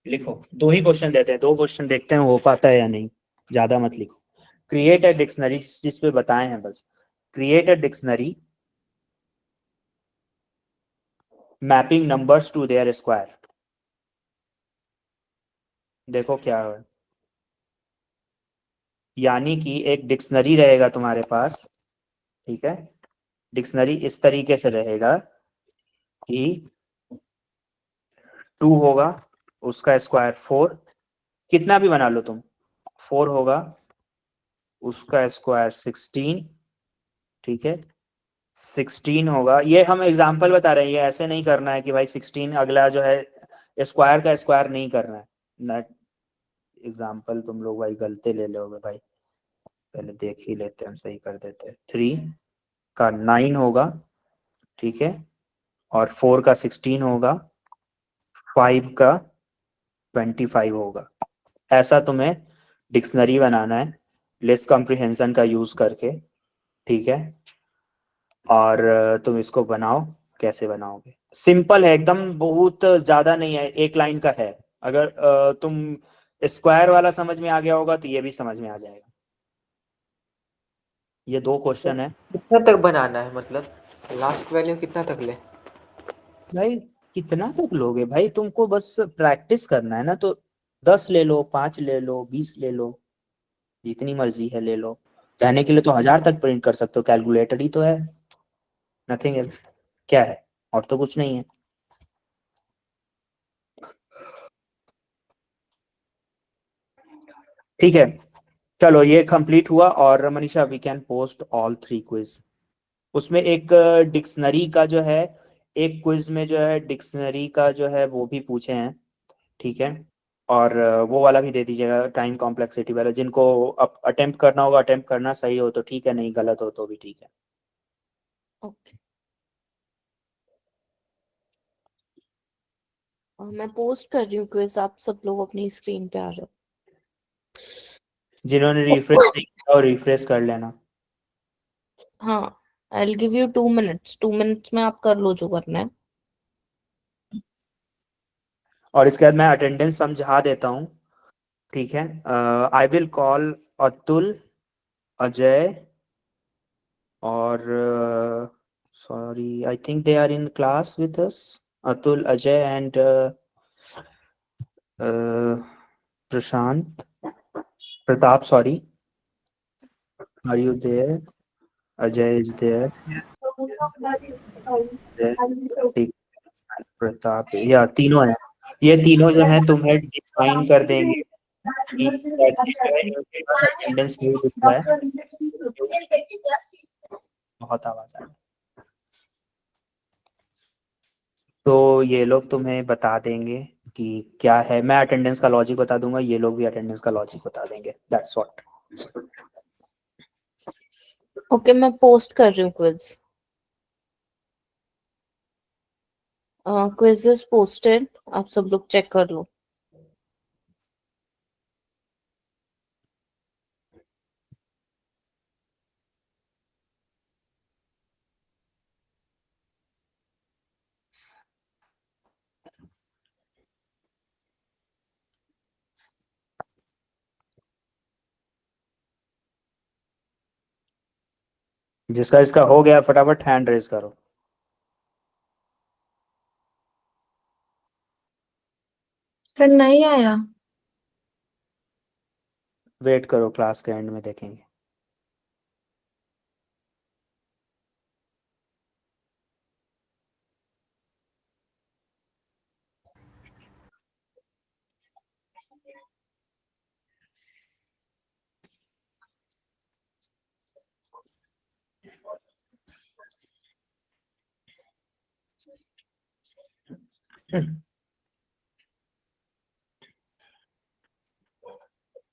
लिखो, 2 ही क्वेश्चन देते हैं, 2 क्वेश्चन देखते हैं हो पाता है या नहीं, ज्यादा मत लिखो। क्रिएट अ डिक्शनरी, जिसपे बताए हैं बस, create a dictionary mapping numbers to their square. देखो क्या है, यानी कि एक डिक्शनरी रहेगा तुम्हारे पास, ठीक है। डिक्शनरी इस तरीके से रहेगा कि 2 होगा, उसका स्क्वायर 4, कितना भी बना लो तुम, 4 होगा, उसका स्क्वायर 16, ठीक है, 16 होगा। ये हम एग्जांपल बता रहे हैं, ये ऐसे नहीं करना है कि भाई 16 अगला जो है स्क्वायर का स्क्वायर नहीं करना है ना। एग्जांपल तुम लोग भाई गलती ले लोगे भाई, पहले देख ही लेते हैं, हम सही कर देते हैं। 3 का 9 होगा, ठीक है, और 4 का 16 होगा, 5 का 25 होगा। ऐसा तुम्हें डिक्शनरी बनाना है लिस्ट कॉम्प्रिहेंशन का यूज करके, ठीक है। और तुम इसको बनाओ, कैसे बनाओगे, सिंपल है एकदम, बहुत ज्यादा नहीं है, एक लाइन का है। अगर तुम स्क्वायर वाला समझ में आ गया होगा तो ये भी समझ में आ जाएगा। ये 2 क्वेश्चन है कितना तक बनाना है, मतलब लास्ट वैल्यू कितना तक ले? भाई। कितना तक लोगे भाई, तुमको बस प्रैक्टिस करना है ना, तो 10 ले लो, 5 ले लो, 20 ले लो, जितनी मर्जी है ले लो। कहने के लिए तो 1000 तक प्रिंट कर सकते हो, कैलकुलेटर ही तो है, नथिंग एल्स। क्या है, और तो कुछ नहीं है। ठीक है, चलो ये कंप्लीट हुआ। और Manisha, we can post all 3 quiz. उसमें एक डिक्शनरी का जो है, एक क्विज में जो है डिक्शनरी का जो है वो भी पूछे हैं, ठीक है। और वो वाला भी दे दीजिएगा, टाइम कॉम्प्लेक्सिटी वाला। जिनको अब अटेम्प्ट करना होगा अटेम्प्ट करना, सही हो तो ठीक है, नहीं गलत हो तो भी ठीक है। ओके, मैं पोस्ट कर रही हूँ क्विज, आप सब लोग अपनी स्क्रीन पे आ जाओ। जिन्होंने रिफ्रेश नहीं किया और रिफ्रेश कर लेना। हाँ, I will give you 2 minutes, 2 minutes में आप कर लो जो करना है। और इसके बाद मैं अटेंडेंस समझा देता हूँ, ठीक है। I will call Atul, Ajay और sorry, I think they are in class with us, Atul, Ajay and Prashant, Pratap, sorry, are you there? Ajay is there, ठीक, प्रताप, या तीनों है। ये तीनों जो है तुम्हें डिफाइन कर देंगे कि कैसे जो है इनका अटेंडेंस नहीं दिख रहा है। बहुत आवाज आ रही है। तो ये लोग तुम्हें बता देंगे कि क्या है। मैं अटेंडेंस का लॉजिक बता दूंगा, ये लोग भी अटेंडेंस का लॉजिक बता देंगे, दैट्स व्हाट। ओके, मैं पोस्ट कर रही हूँ क्विज। क्विज इज पोस्टेड, आप सब लोग चेक कर लो। जिसका इसका हो गया फटाफट हैंड रेज करो। सर नहीं आया। वेट करो, क्लास के एंड में देखेंगे।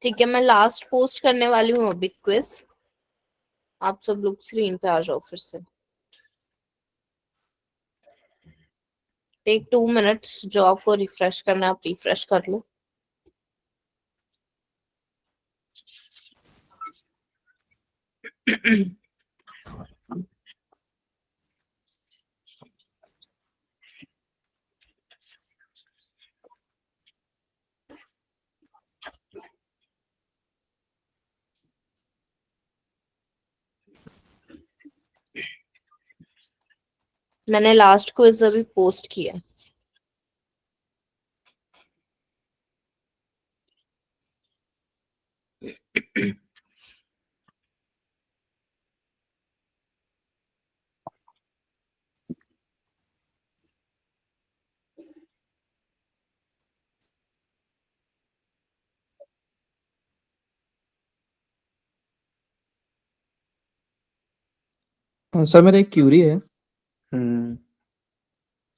ठीक है, मैं लास्ट पोस्ट करने वाली हूँ अभी क्विज, आप सब लोग स्क्रीन पे आ जाओ फिर से। टेक 2 मिनट्स, जो आपको रिफ्रेश करना है आप रिफ्रेश कर लो। मैंने लास्ट क्विज अभी पोस्ट किया है। सर मेरा एक क्यूरी है। हम्म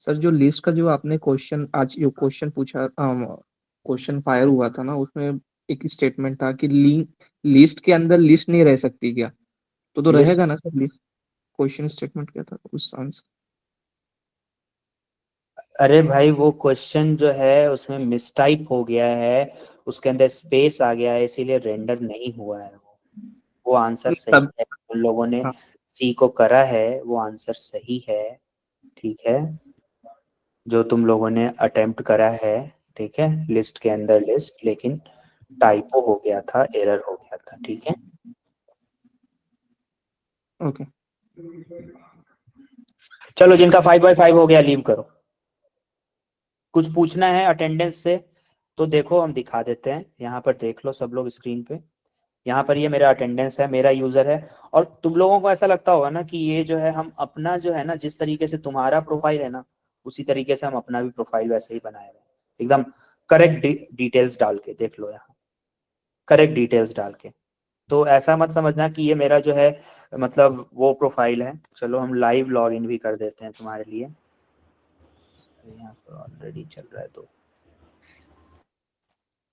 सर जो लिस्ट का जो आपने क्वेश्चन आज जो क्वेश्चन पूछा क्वेश्चन फायर हुआ था ना, उसमें एक स्टेटमेंट था कि लिस्ट के अंदर लिस्ट नहीं रह सकती क्या? तो लिस्ट, रहेगा ना सर लिस्ट? क्वेश्चन स्टेटमेंट क्या था उस आंसर? अरे भाई वो क्वेश्चन जो है उसमें मिसटाइप हो गया है, उसके अंदर स्पेस आ गया है, इसीलिए रेंडर नहीं हुआ है। वो आंसर सही तब है, उन लोगों ने हाँ, सी को करा है, वो आंसर सही है। ठीक है, जो तुम लोगों ने अटेम्प्ट करा है, ठीक है, लिस्ट के अंदर लिस्ट, लेकिन टाइपो हो गया था, एरर हो गया था। ठीक है, ओके। चलो जिनका 5/5 हो गया लीव करो। कुछ पूछना है अटेंडेंस से तो देखो, हम दिखा देते हैं, यहाँ पर देख लो सब लोग स्क्रीन पे। यहाँ पर ये मेरा अटेंडेंस है, मेरा यूजर है। और तुम लोगों को ऐसा लगता होगा ना कि ये जो है हम अपना जो है ना, जिस तरीके से तुम्हारा प्रोफाइल है ना, उसी तरीके से हम अपना भी प्रोफाइल वैसे ही बनाए हुए हैं, एकदम करेक्ट डिटेल्स डाल के। देख लो यहाँ, करेक्ट डिटेल्स डाल के। तो ऐसा मत समझना कि ये मेरा जो है मतलब वो प्रोफाइल है। चलो हम लाइव लॉग इन भी कर देते हैं तुम्हारे लिए, यहाँ पर ऑलरेडी चल रहा है। तो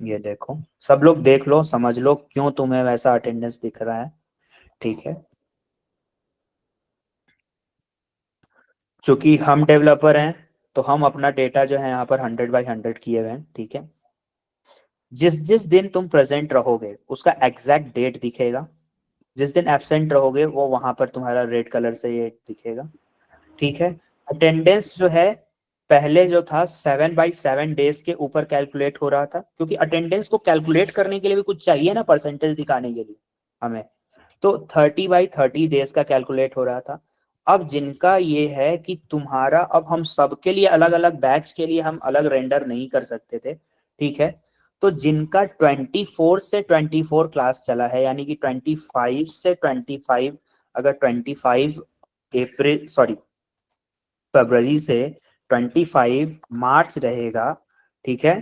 ये देखो, सब लोग देख लो, समझ लो क्यों तुम्हें वैसा अटेंडेंस दिख रहा है। ठीक है, क्योंकि हम डेवलपर हैं तो हम अपना डेटा जो है यहाँ पर 100/100 किए हुए हैं। ठीक है, जिस जिस दिन तुम प्रेजेंट रहोगे उसका एग्जैक्ट डेट दिखेगा, जिस दिन एब्सेंट रहोगे वो वहां पर तुम्हारा रेड कलर से ये दिखेगा। ठीक है, अटेंडेंस जो है पहले जो था 7/7 डेज के ऊपर कैलकुलेट हो रहा था, क्योंकि अटेंडेंस को कैलकुलेट करने के लिए भी कुछ चाहिए ना, परसेंटेज दिखाने के लिए हमें। तो 30/30 डेज का कैलकुलेट हो रहा था। अब जिनका ये है कि तुम्हारा, अब हम सबके लिए अलग अलग बैच के लिए हम अलग रेंडर नहीं कर सकते थे। ठीक है, तो जिनका 24 से 24 क्लास चला है, यानी कि 25 से 25, अगर 25 अप्रैल सॉरी फरवरी से 25 मार्च रहेगा, ठीक है,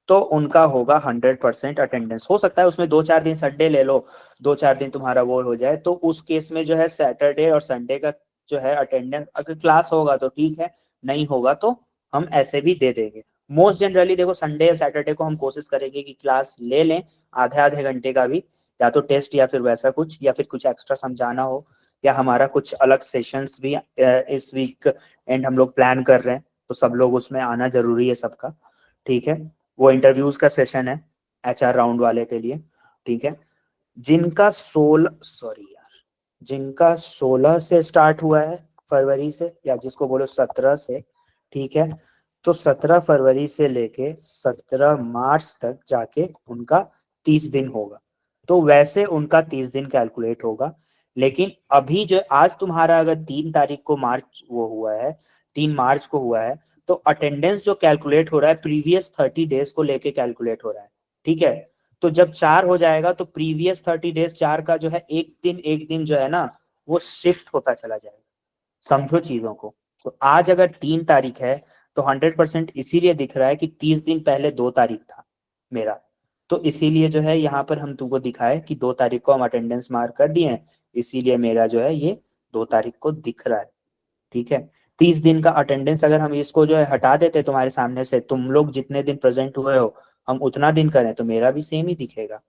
तो उनका होगा 100% अटेंडेंस। हो सकता है उसमें 2-4 दिन संडे ले लो, 2-4 दिन तुम्हारा वो हो जाए, तो उस केस में जो है सैटरडे और संडे का जो है अटेंडेंस, अगर क्लास होगा तो ठीक है, नहीं होगा तो हम ऐसे भी दे देंगे। मोस्ट जनरली देखो, संडे या सैटरडे को हम कोशिश करेंगे कि क्लास ले लें, आधे आधे घंटे का भी, या तो टेस्ट या फिर वैसा कुछ, या फिर कुछ एक्स्ट्रा समझाना हो, या हमारा कुछ अलग सेशंस भी इस वीक एंड हम लोग प्लान कर रहे हैं, तो सब लोग उसमें आना जरूरी है सबका। ठीक है, वो इंटरव्यूज का सेशन है HR राउंड वाले के लिए। ठीक है, जिनका 16 से स्टार्ट हुआ है फरवरी से, या जिसको बोलो 17 से, ठीक है, तो 17 फरवरी से लेके 17 मार्च तक जाके उनका 30 दिन होगा, तो वैसे उनका 30 दिन कैलकुलेट होगा। लेकिन अभी जो आज तुम्हारा अगर 3 तारीख को मार्च वो हुआ है, 3 मार्च को हुआ है, तो अटेंडेंस जो कैलकुलेट हो रहा है प्रीवियस 30 डेज को लेके कैलकुलेट हो रहा है। ठीक है, तो जब 4 हो जाएगा तो प्रीवियस 30 डेज 4 का जो है एक दिन जो है ना, वो शिफ्ट होता चला जाएगा। समझो चीजों को। तो आज अगर 3 तारीख है तो 100% इसीलिए दिख रहा है कि 30 दिन पहले 2 तारीख था मेरा, तो इसीलिए जो है यहाँ पर हम तुमको दिखाए कि 2 तारीख को हम अटेंडेंस मार्क कर दिए हैं, इसीलिए मेरा जो है ये 2 तारीख को दिख रहा है। ठीक है, 30 दिन का अटेंडेंस अगर हम इसको जो है हटा देते तुम्हारे सामने से, तुम लोग जितने दिन प्रेजेंट हुए हो हम उतना दिन करें, तो मेरा भी सेम ही दिखेगा।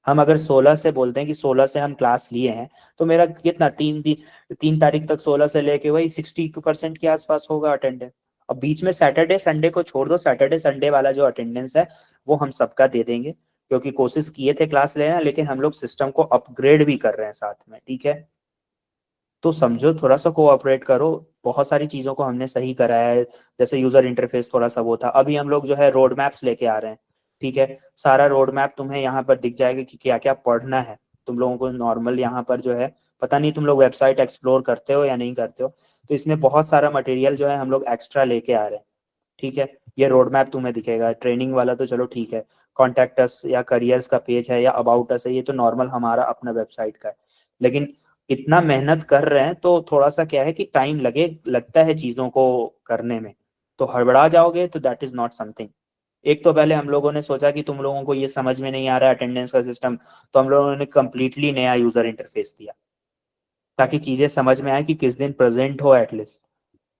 हम अगर 16 से बोलते हैं कि 16 से हम क्लास लिए हैं, तो मेरा कितना 3 तारीख तक 16 से लेके वही 60% के आसपास होगा अटेंडेंस। अब बीच में सैटरडे संडे को छोड़ दो, सैटरडे संडे वाला जो अटेंडेंस है वो हम सबका दे देंगे, क्योंकि कोशिश किए थे क्लास लेना, लेकिन हम लोग सिस्टम को अपग्रेड भी कर रहे हैं साथ में। ठीक है, तो समझो, थोड़ा सा कोऑपरेट करो। बहुत सारी चीजों को हमने सही कराया है, जैसे यूजर इंटरफेस थोड़ा सा वो था, अभी हम लोग जो है रोड मैप्स लेके आ रहे हैं। ठीक है, सारा रोड मैप तुम्हें यहाँ पर दिख जाएगा कि क्या क्या पढ़ना है तुम लोगों को। नॉर्मल यहाँ पर जो है, पता नहीं तुम लोग वेबसाइट एक्सप्लोर करते हो या नहीं करते हो, तो इसमें बहुत सारा मटेरियल जो है हम लोग एक्स्ट्रा लेके आ रहे हैं। ठीक है, ये रोड मैप तुम्हें दिखेगा। ट्रेनिंग वाला तो चलो ठीक है, कॉन्टैक्ट अस या करियर्स का पेज है या अबाउट अस है, ये तो नॉर्मल हमारा अपना वेबसाइट का है। लेकिन इतना मेहनत कर रहे हैं तो थोड़ा सा क्या है कि टाइम लगता है चीजों को करने में, तो हड़बड़ा जाओगे तो दैट इज नॉट समथिंग। एक तो पहले हम लोगों ने सोचा कि तुम लोगों को ये समझ में नहीं आ रहा है अटेंडेंस का सिस्टम, तो हम लोगों ने कम्प्लीटली नया यूजर इंटरफेस दिया। ताकि चीजें समझ में आए कि किस दिन प्रेजेंट हो एटलीस्ट।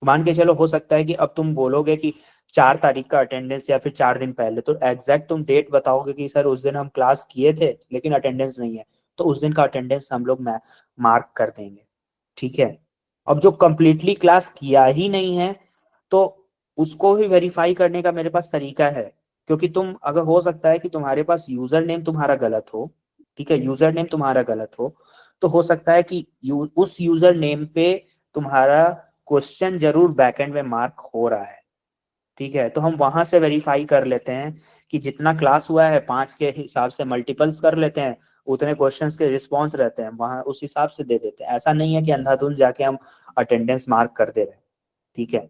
मान के चलो हो सकता है कि अब तुम बोलोगे कि 4 तारीख का अटेंडेंस या फिर 4 दिन पहले, तो एग्जैक्ट तुम डेट बताओगे कि सर उस दिन हम क्लास किए थे लेकिन अटेंडेंस नहीं है, तो उस दिन का अटेंडेंस हम लोग मार्क कर देंगे, ठीक है। अब जो कंप्लीटली क्लास किया ही नहीं है तो उसको भी वेरीफाई करने का मेरे पास तरीका है, क्योंकि तुम अगर हो सकता है कि तुम्हारे पास यूजर नेम तुम्हारा गलत हो, ठीक है, यूजर नेम तुम्हारा गलत हो, तो हो सकता है कि उस यूजर नेम पे तुम्हारा क्वेश्चन जरूर बैकएंड में मार्क हो रहा है, ठीक है। तो हम वहां से वेरीफाई कर लेते हैं कि जितना क्लास हुआ है 5 के हिसाब से मल्टीपल्स कर लेते हैं, उतने क्वेश्चंस के रिस्पॉन्स रहते हैं वहां, उस हिसाब से दे देते हैं। ऐसा नहीं है कि अंधाधुंध जाके हम अटेंडेंस मार्क कर दे रहे हैं, ठीक है।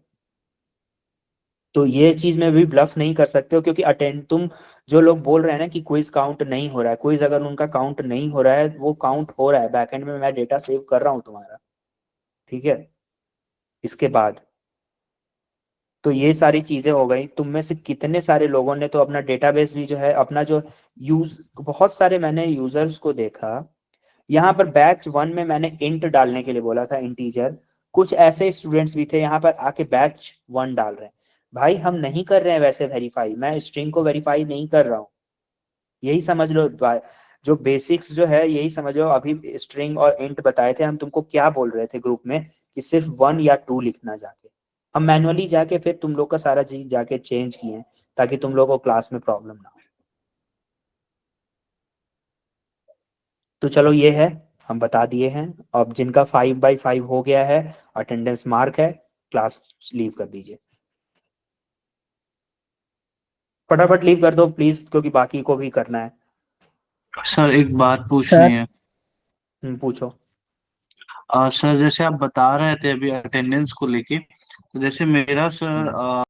तो ये चीज में भी ब्लफ नहीं कर सकते हो, क्योंकि तुम जो लोग बोल रहे हैं ना कि क्विज काउंट नहीं हो रहा है, क्विज अगर उनका काउंट नहीं हो रहा है, वो काउंट हो रहा है बैकएंड में, मैं डेटा सेव कर रहा हूँ तुम्हारा, ठीक है। इसके बाद तो ये सारी चीजें हो गई। तुम में से कितने सारे लोगों ने तो अपना डेटाबेस भी जो है अपना जो बहुत सारे मैंने यूजर्स को देखा, यहाँ पर बैच 1 में मैंने इंट डालने के लिए बोला था, इंटीजर। कुछ ऐसे स्टूडेंट्स भी थे यहाँ पर आके बैच 1 डाल रहे हैं। भाई हम नहीं कर रहे हैं वैसे वेरीफाई, मैं स्ट्रिंग को वेरीफाई नहीं कर रहा हूँ, यही समझ लो। जो बेसिक्स जो है यही समझ लो। अभी स्ट्रिंग और इंट बताए थे हम तुमको, क्या बोल रहे थे ग्रुप में कि सिर्फ 1 या 2 लिखना जाके, हम मैनुअली जाके फिर तुम लोग का सारा चीज जाके चेंज किए ताकि तुम लोगों को क्लास में प्रॉब्लम ना हो। तो चलो ये है, हम बता दिए हैं। अब जिनका 5/5 हो गया है, अटेंडेंस मार्क है, क्लास लीव कर दीजिए, फटाफट लीव कर दो प्लीज, क्योंकि बाकी को भी करना है। सर एक बात पूछनी है। पूछो। सर जैसे आप बता रहे थे अभी अटेंडेंस को लेके, तो जैसे मेरा सर